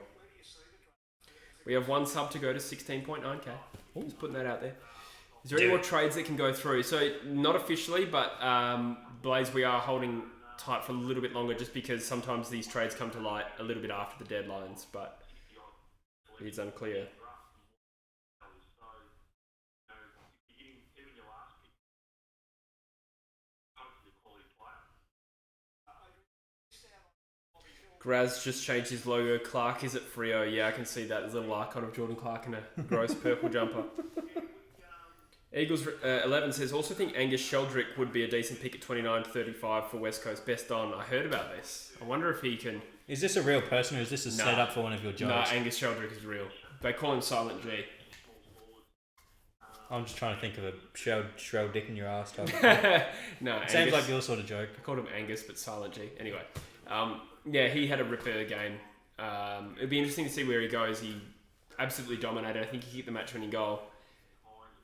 We have 1 sub to go to 16.9k. Just putting that out there. Is there any more trades that can go through? So, not officially, but Blaze, we are holding tight for a little bit longer just because sometimes these trades come to light a little bit after the deadlines, but it's unclear. Graz just changed his logo. Clark is at Freo. Yeah, I can see that. There's a little icon of Jordan Clark in a gross purple jumper. Eagles 11 says, also think Angus Sheldrick would be a decent pick at 29.35 for West Coast. Best on. I heard about this. I wonder if he can... Is this a real person or is this a setup for one of your jokes? No, Angus Sheldrick is real. They call him Silent G. I'm just trying to think of a shrill dick in your ass type of thing. No, it sounds like your sort of joke. I called him Angus, but Silent G. Anyway. Yeah, he had a ripper game. It'd be interesting to see where he goes. He absolutely dominated. I think he hit the match-winning goal.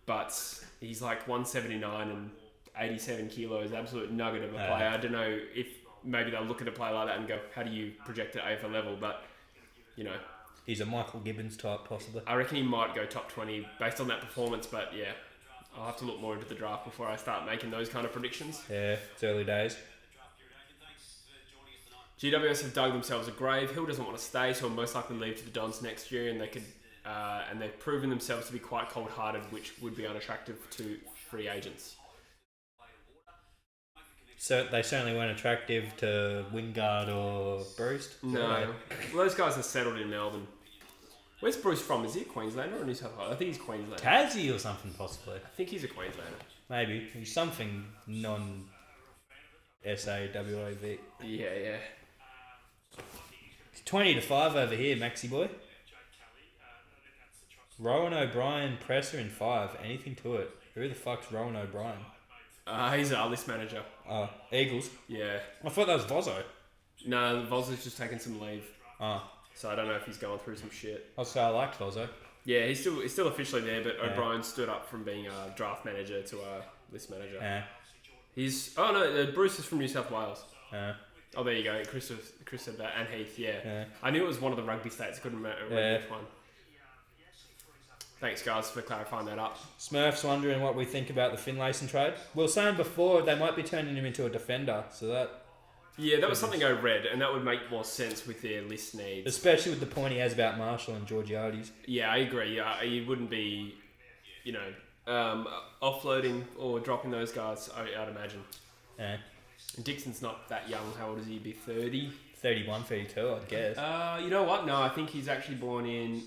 But he's like 179 and 87 kilos. Absolute nugget of a player. I don't know if maybe they'll look at a player like that and go, how do you project at AFL level? But, you know. He's a Michael Gibbons type, possibly. I reckon he might go top 20 based on that performance. But, yeah, I'll have to look more into the draft before I start making those kind of predictions. Yeah, it's early days. GWS have dug themselves a grave. Hill doesn't want to stay, so he'll most likely leave to the Dons next year, and they could, and they've proven themselves to be quite cold-hearted, which would be unattractive to free agents. So they certainly weren't attractive to Wingard or Bruce. No, well, those guys are settled in Melbourne. Where's Bruce from? Is he a Queenslander or New South Wales? I think he's Queenslander. Tassie or something, possibly. I think he's a Queenslander. Maybe he's something non-SAWAV. Yeah. 20-5 over here, Maxi boy. Rowan O'Brien, presser in 5. Anything to it? Who the fuck's Rowan O'Brien? He's our list manager. Eagles? Yeah. I thought that was Vozzo. No, Vozzo's just taking some leave. Oh. So I don't know if he's going through some shit. I'll say I liked Vozzo. Yeah, he's still officially there, but O'Brien stood up from being a draft manager to a list manager. Yeah. Bruce is from New South Wales. Yeah. Oh, there you go. Chris said that, and Heath. Yeah. I knew it was one of the rugby states. I couldn't remember which one. Thanks, guys, for clarifying that up. Smurf's wondering what we think about the Finlayson trade. We were saying before they might be turning him into a defender, so that... Yeah, that was something I read, and that would make more sense with their list needs. Especially with the point he has about Marshall and Georgiades. Yeah, I agree. Yeah, you wouldn't be, offloading or dropping those guys, I'd imagine. Yeah. And Dixon's not that young. How old is he? He'd be 30? 31, 32, I'd guess. You know what? No, I think he's actually born in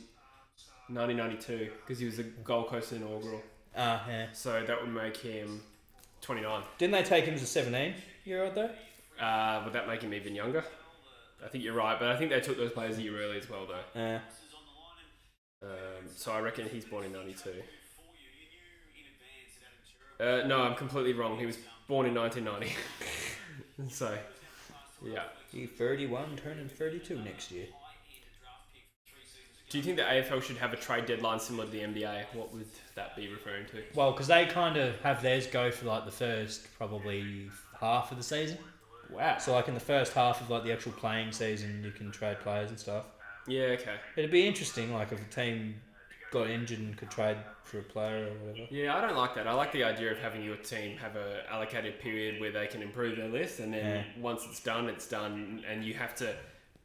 1992 because he was a Gold Coast inaugural. Yeah. So that would make him 29. Didn't they take him as a 17-year-old though? Would that make him even younger? I think you're right, but I think they took those players a year early as well, though. Yeah. So I reckon he's born in 92. No, I'm completely wrong. He was born in 1990. So, yeah. He's 31, turning 32 next year. Do you think the AFL should have a trade deadline similar to the NBA? What would that be referring to? Well, because they kind of have theirs go for like the first probably half of the season. Wow. So like in the first half of like the actual playing season, you can trade players and stuff. Yeah, okay. It'd be interesting, like if a team got injured and could trade for a player or whatever. Yeah, I don't like that. I like the idea of having your team have a allocated period where they can improve their list, and then once it's done, and you have to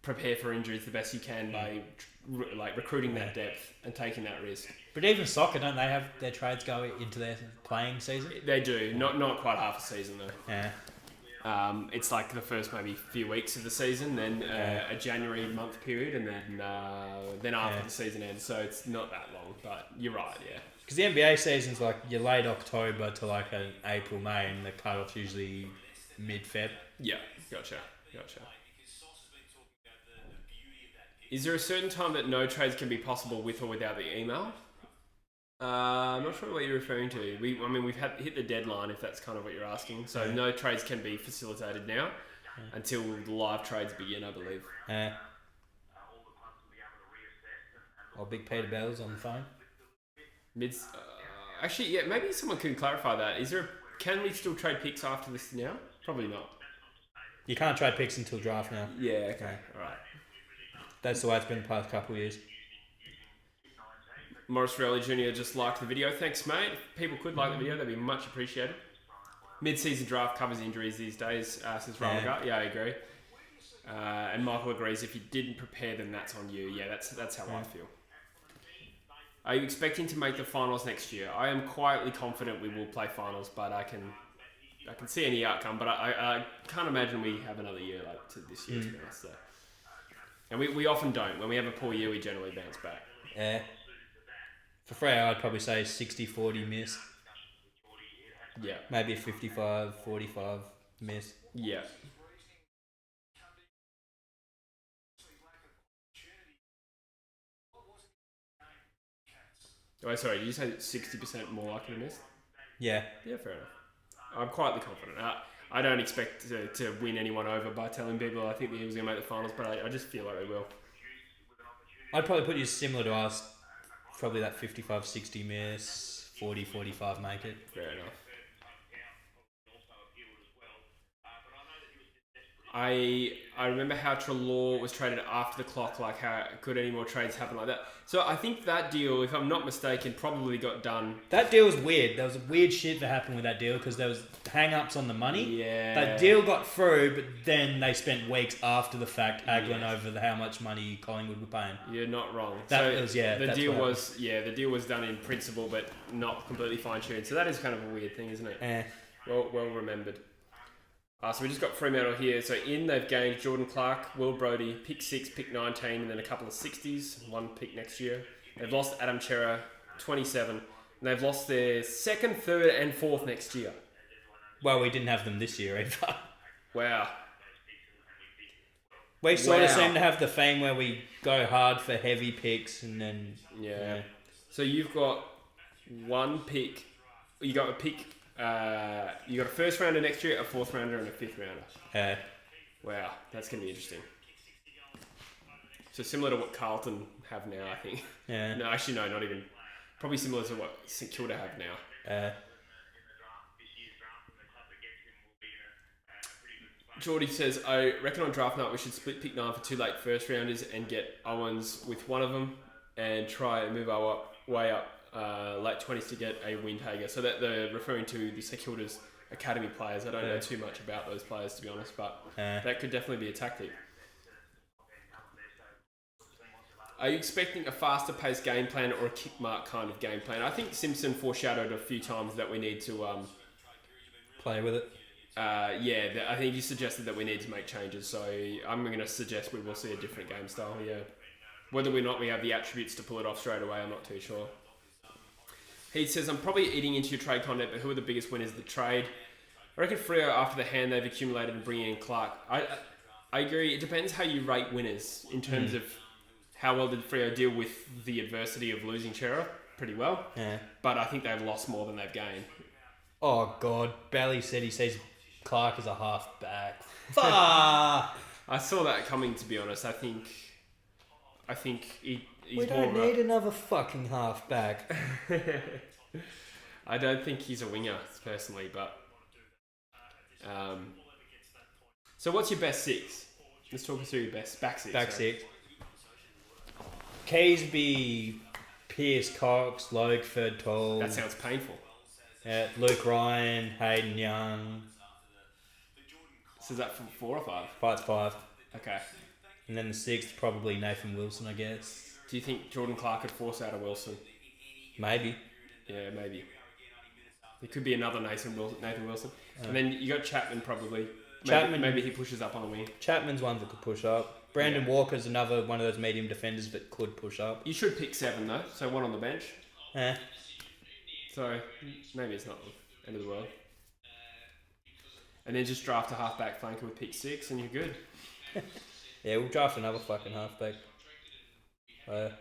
prepare for injuries the best you can by recruiting that depth and taking that risk. But even soccer, don't they have their trades go into their playing season? They do. Not quite half a season though. Yeah. It's like the first maybe few weeks of the season, then a January month period, and then after the season ends. So it's not that long, but you're right, yeah. Because the NBA season's like your late October to like an April, May, and the cut-off's usually mid-Feb. Yeah, gotcha. Is there a certain time that no trades can be possible with or without the email? I'm not sure what you're referring to. We've hit the deadline, if that's kind of what you're asking. So no trades can be facilitated now until the live trades begin, I believe. Big Peter Bell's on the phone. Actually, yeah, maybe someone can clarify that. Can we still trade picks after this now? Probably not. You can't trade picks until draft now. Yeah, okay. All right. That's the way it's been the past couple of years. Morris Rowley Jr. just liked the video. Thanks, mate. If people could like the video, that'd be much appreciated. Mid-season draft covers injuries these days, says Ramagat. Yeah, I agree. And Michael agrees, if you didn't prepare, then that's on you. Yeah, that's how I feel. Are you expecting to make the finals next year? I am quietly confident we will play finals, but I can see any outcome, but I can't imagine we have another year like to this year, to be honest. So. And we often don't. When we have a poor year, we generally bounce back. Yeah. For Freo, I'd probably say 60-40 miss. Yeah. Maybe a 55-45 miss. Yeah. Oh, sorry, did you say 60% more likely to miss? Yeah. Yeah, fair enough. I'm quietly confident. I don't expect to win anyone over by telling people I think the Eagles are going to make the finals, but I just feel like they will. I'd probably put you similar to us. Probably that 55-60 miss, 40-45 make it. Fair enough. I remember how Treloar was traded after the clock, like how could any more trades happen like that. So I think that deal, if I'm not mistaken, probably got done. That deal was weird. There was a weird shit that happened with that deal because there was hang-ups on the money. Yeah. That deal got through, but then they spent weeks after the fact haggling over how much money Collingwood were paying. You're not wrong. The deal was done in principle, but not completely fine-tuned. So that is kind of a weird thing, isn't it? Well remembered. So we just got Fremantle here. So they've gained Jordan Clark, Will Brodie, pick 6, pick 19, and then a couple of 60s, one pick next year. They've lost Adam Chera, 27, and they've lost their 2nd, 3rd, and 4th next year. Well, we didn't have them this year either. Wow. We sort of seem to have the theme where we go hard for heavy picks and then... Yeah. So you've got one pick. You got a pick... you got a 1st rounder next year, a 4th rounder, and a 5th rounder. Wow, that's going to be interesting. So similar to what Carlton have now, I think. Yeah. No, actually, no, not even. Probably similar to what St Kilda have now. Geordie says, I reckon on draft night we should split pick 9 for 2 late 1st rounders and get Owens with one of them and try and move our way up late 20s to get a Windhager. So that they're referring to the St Kilda's academy players. I don't know too much about those players, to be honest, but that could definitely be a tactic. Are you expecting a faster paced game plan or a kick mark kind of game plan? I think Simpson foreshadowed a few times that we need to play with it. I think he suggested that we need to make changes, so I'm going to suggest we will see a different game style, yeah. Whether or not we have the attributes to pull it off straight away, I'm not too sure. He says, I'm probably eating into your trade content, but who are the biggest winners of the trade? I reckon Freo, after the hand they've accumulated and bringing in Clark. I agree. It depends how you rate winners in terms of how well did Freo deal with the adversity of losing Chera. Pretty well. Yeah. But I think they've lost more than they've gained. Oh, God. Bally said he sees Clark as a half-back. Fuck! I saw that coming, to be honest. I think he's we don't need another fucking half-back. I don't think he's a winger, personally, but... So what's your best six? Let's talk us through your best back six. Back six. Keysby, Pierce, Cox, Lokeford, Tall. That sounds painful. Luke Ryan, Hayden Young. So is that from 4 or 5? Fight's 5. Okay. And then the 6th, probably Nathan Wilson, I guess. Do you think Jordan Clark could force out a Wilson? Maybe. Yeah, maybe. There could be another Nathan Wilson. And then you got Chapman probably. Maybe he pushes up on the wing. Chapman's one that could push up. Brandon Walker's another one of those medium defenders that could push up. You should pick 7 though, so 1 on the bench. So maybe it's not the end of the world. And then just draft a halfback flanker with pick 6 and you're good. Yeah, we'll draft another fucking halfback. I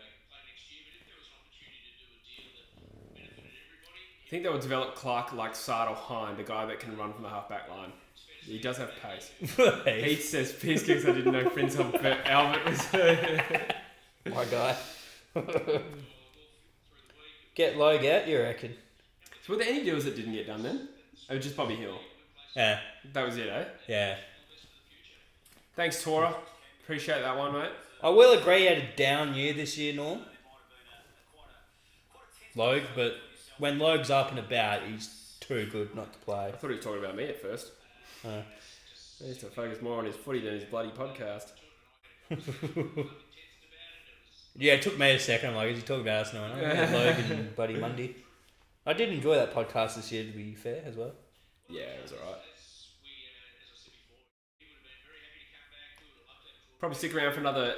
think they would develop Clark like Sardal Hind, the guy that can run from the halfback line. He does have pace. Heath says, Pierce kicks, I didn't know Prince Albert was... My guy. Get Logue out, you reckon? So were there any deals that didn't get done then? Oh, just Bobby Hill? Yeah. That was it, eh? Yeah. Thanks, Tora. Appreciate that one, mate. I will agree he had a down year this year, Norm. Logue, but when Logue's up and about, he's too good not to play. I thought he was talking about me at first. He needs to focus more on his footy than his bloody podcast. Yeah, it took me a second. I'm like, is he talking about us? No, Logue and Buddy Mundy. I did enjoy that podcast this year, to be fair, as well. Yeah, it was alright. Probably stick around for another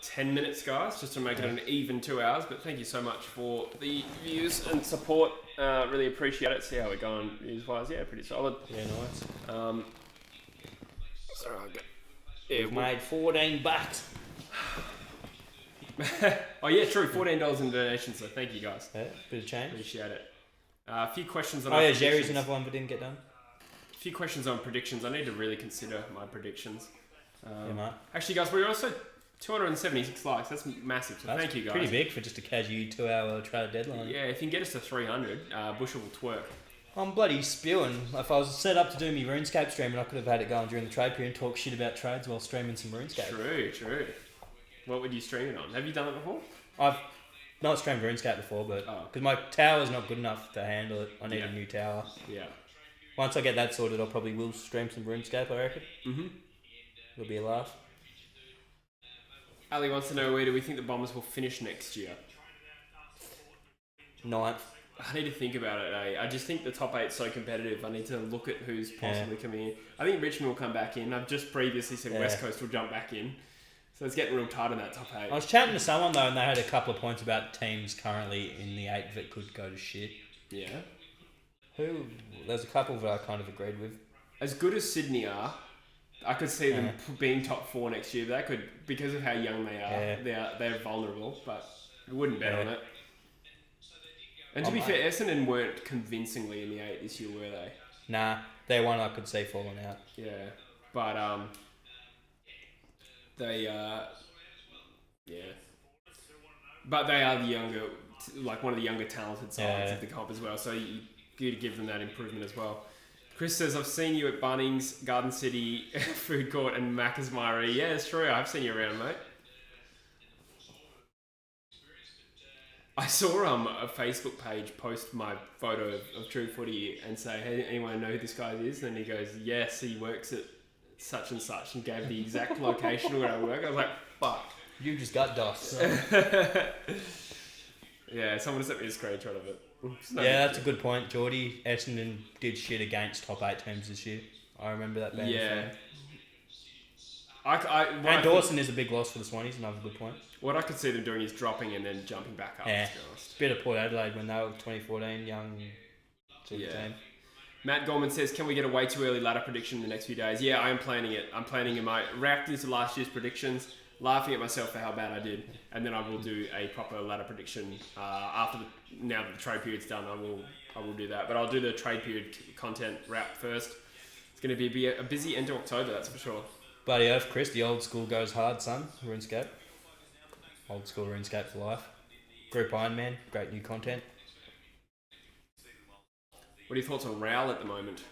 10 minutes, guys, just to make it an even 2 hours. But thank you so much for the views and support. Really appreciate it. See how we're going views-wise. Yeah, pretty solid. Yeah, nice. Sorry, We've made $14. Oh yeah, true. $14 in donations. So thank you guys. Yeah, bit of change. Appreciate it. A few questions on. Jerry's another one that didn't get done. A few questions on predictions. I need to really consider my predictions. Yeah, mate. Actually, guys, we're also 276 likes. That's massive. So thank you, guys. Pretty big for just a casual 2 hour trailer deadline. Yeah, if you can get us to 300, Bushel will twerk. I'm bloody spewing. If I was set up to do my RuneScape stream, and I could have had it going during the trade period and talk shit about trades while streaming some RuneScape. True. What would you stream it on? Have you done it before? I've not streamed RuneScape before, but because my tower's not good enough to handle it, I need a new tower. Yeah. Once I get that sorted, I'll probably will stream some RuneScape, I reckon. It'll be a laugh. Ali wants to know, where do we think the Bombers will finish next year? 9th. I need to think about it, eh? I just think the top 8's so competitive. I need to look at who's possibly coming in. I think Richmond will come back in. I've just previously said West Coast will jump back in. So it's getting real tight in that top 8. I was chatting to someone, though, and they had a couple of points about teams currently in the 8 that could go to shit. Yeah. There's a couple that I kind of agreed with. As good as Sydney are, I could see them being top 4 next year. That could, because of how young they are, they're vulnerable, but I wouldn't bet on it. And to be fair, Essendon weren't convincingly in the 8 this year, were they? Nah, they're one I could see falling out. Yeah, but but they are the younger, like one of the younger talented sides of the comp as well. So you got to give them that improvement as well. Chris says, I've seen you at Bunnings, Garden City, Food Court, and Macca's Murray. Yeah, it's true. I've seen you around, mate. I saw a Facebook page post my photo of True Footy and say, hey, anyone know who this guy is? And he goes, yes, he works at such and such, and gave the exact location where I work. I was like, fuck. You just got dust. Yeah, someone sent me a screenshot of it. That's a good point. Geordie, Essendon did shit against top 8 teams this year. I remember that being and Dawson is a big loss for the Swannies, another good point. What I could see them doing is dropping and then jumping back up, to be honest. Bit of Port Adelaide when they were 2014, young team. Matt Gorman says, can we get a way too early ladder prediction in the next few days? Yeah, I am planning it. I'm planning my reacting to last year's predictions, laughing at myself for how bad I did, and then I will do a proper ladder prediction after now that the trade period's done. I will do that, but I'll do the trade period content wrap first. It's going to be a busy end to October, that's for sure. Bloody oath, Chris. The old school goes hard, son. RuneScape. Old school RuneScape for life. Group Iron Man. Great new content. What are your thoughts on Rowell at the moment?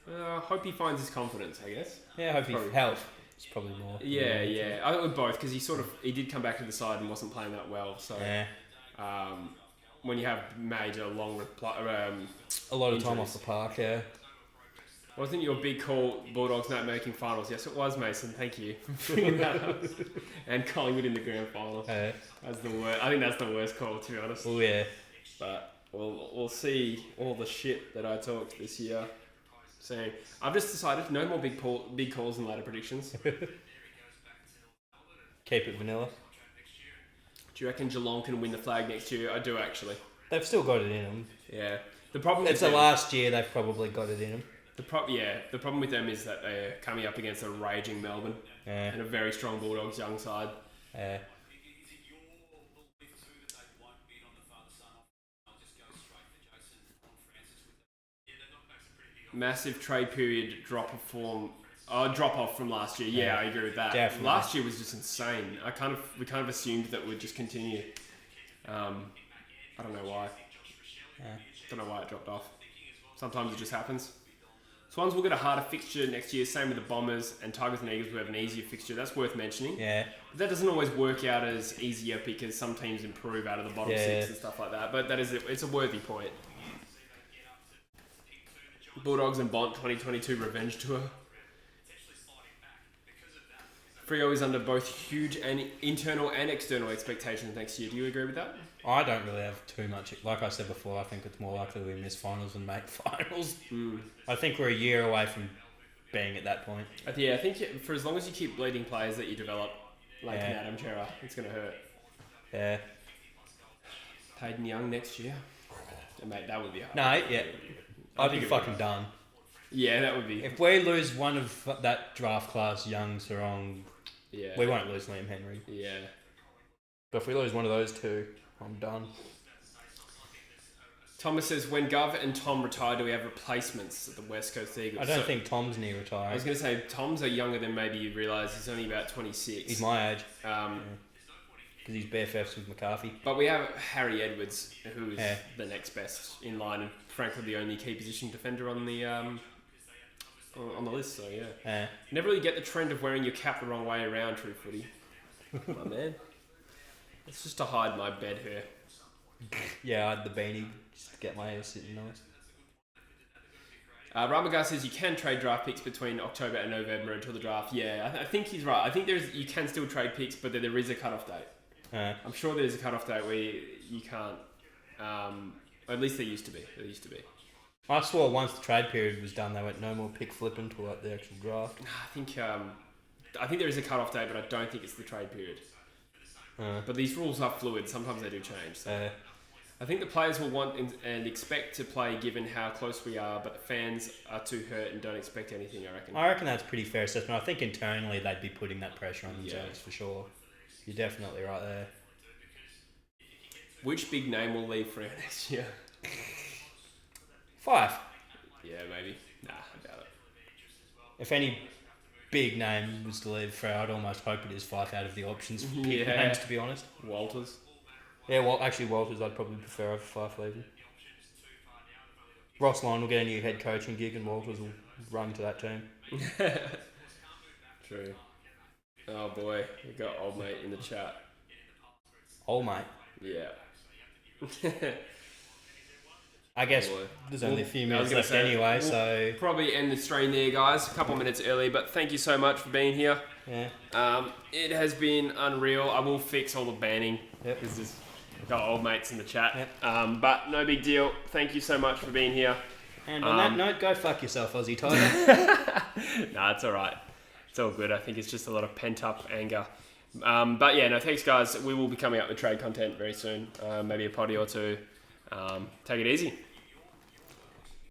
Hope he finds his confidence, I guess. Yeah, I hope Probably. health. It's probably more. Yeah. I think with both, because he did come back to the side and wasn't playing that well. So when you have major long a lot of time off the park, yeah. Wasn't your big call Bulldogs not making finals? Yes, it was, Mason. Thank you for bringing that up. And Collingwood in the grand final. That's the worst. I think that's the worst call, to be honest. Oh yeah. But we'll see all the shit that I talked this year. Saying I've just decided no more big calls and ladder predictions. Keep it vanilla. Do you reckon Geelong can win the flag next year? I do, actually. They've still got it in them. Yeah. The problem. It's the last year they've probably got it in them. The problem with them is that they're coming up against a raging Melbourne and a very strong Bulldogs young side. Massive trade period drop off from last year. Yeah, I agree with that. Definitely. Last year was just insane. We kind of assumed that we'd just continue. I don't know why. Don't know why it dropped off. Sometimes it just happens. Swans will get a harder fixture next year. Same with the Bombers, and Tigers and Eagles will have an easier fixture. That's worth mentioning. Yeah. But that doesn't always work out as easier because some teams improve out of the bottom six and stuff like that. But it's a worthy point. Bulldogs and Bont 2022 revenge tour. Freo is under both huge and internal and external expectations next year. Do you agree with that? I don't really have too much. Like I said before, I think it's more likely we miss finals than make finals. I think we're a year away from being at that point. I think for as long as you keep bleeding players that you develop, like Adam Chera, it's going to hurt. Yeah. Hayden Young next year. Mate, that would be hard. No, yeah. I'd be fucking done. Yeah, that would be. If we lose one of that draft class, Young, Sarong, we won't lose Liam Henry. Yeah. But if we lose one of those two, I'm done. Thomas says, when Gov and Tom retire, do we have replacements at the West Coast Eagles? I don't think Tom's near retired. I was going to say, Tom's younger than maybe you realise. He's only about 26. He's my age. Because he's BFFs with McCarthy. But we have Harry Edwards, who is the next best in line, and frankly the only key position defender on the list. So yeah. Never really get the trend of wearing your cap the wrong way around, True Footy. My man. It's just to hide my bed hair. Yeah, I had the beanie just to get my hair sitting nice. Ramagar says you can trade draft picks between October and November until the draft. Yeah, I think he's right. I think you can still trade picks, but there is a cut-off date. I'm sure there's a cut-off date where you can't. At least there used to be. I swore once the trade period was done, they went no more pick flipping until like the actual draft. I think there is a cut-off date, but I don't think it's the trade period. But these rules are fluid. Sometimes they do change. So. I think the players will want and expect to play given how close we are, but the fans are too hurt and don't expect anything, I reckon. That's a pretty fair assessment. I think internally they'd be putting that pressure on themselves for sure. You're definitely right there. Which big name will leave Freo next year? 5. Yeah, maybe. Nah, I doubt it. If any big name was to leave Freo, I'd almost hope it is 5 out of the options for big names, to be honest. Walters. Yeah, Walters I'd probably prefer over 5 leaving. Ross Lyon will get a new head coaching gig and Walters will run to that team. True. Oh boy, we got old mate in the chat. Old mate? Yeah. I guess there's only a few minutes left anyway, so... Probably end the stream there, guys. A couple minutes early, but thank you so much for being here. Yeah. It has been unreal. I will fix all the banning. Yep. Because we've got old mates in the chat. Yep. But no big deal. Thank you so much for being here. And on that note, go fuck yourself, Aussie Tiger. Nah, it's all right. It's all good. I think it's just a lot of pent-up anger. But yeah, no, thanks, guys. We will be coming up with trade content very soon. Maybe a potty or two. Take it easy.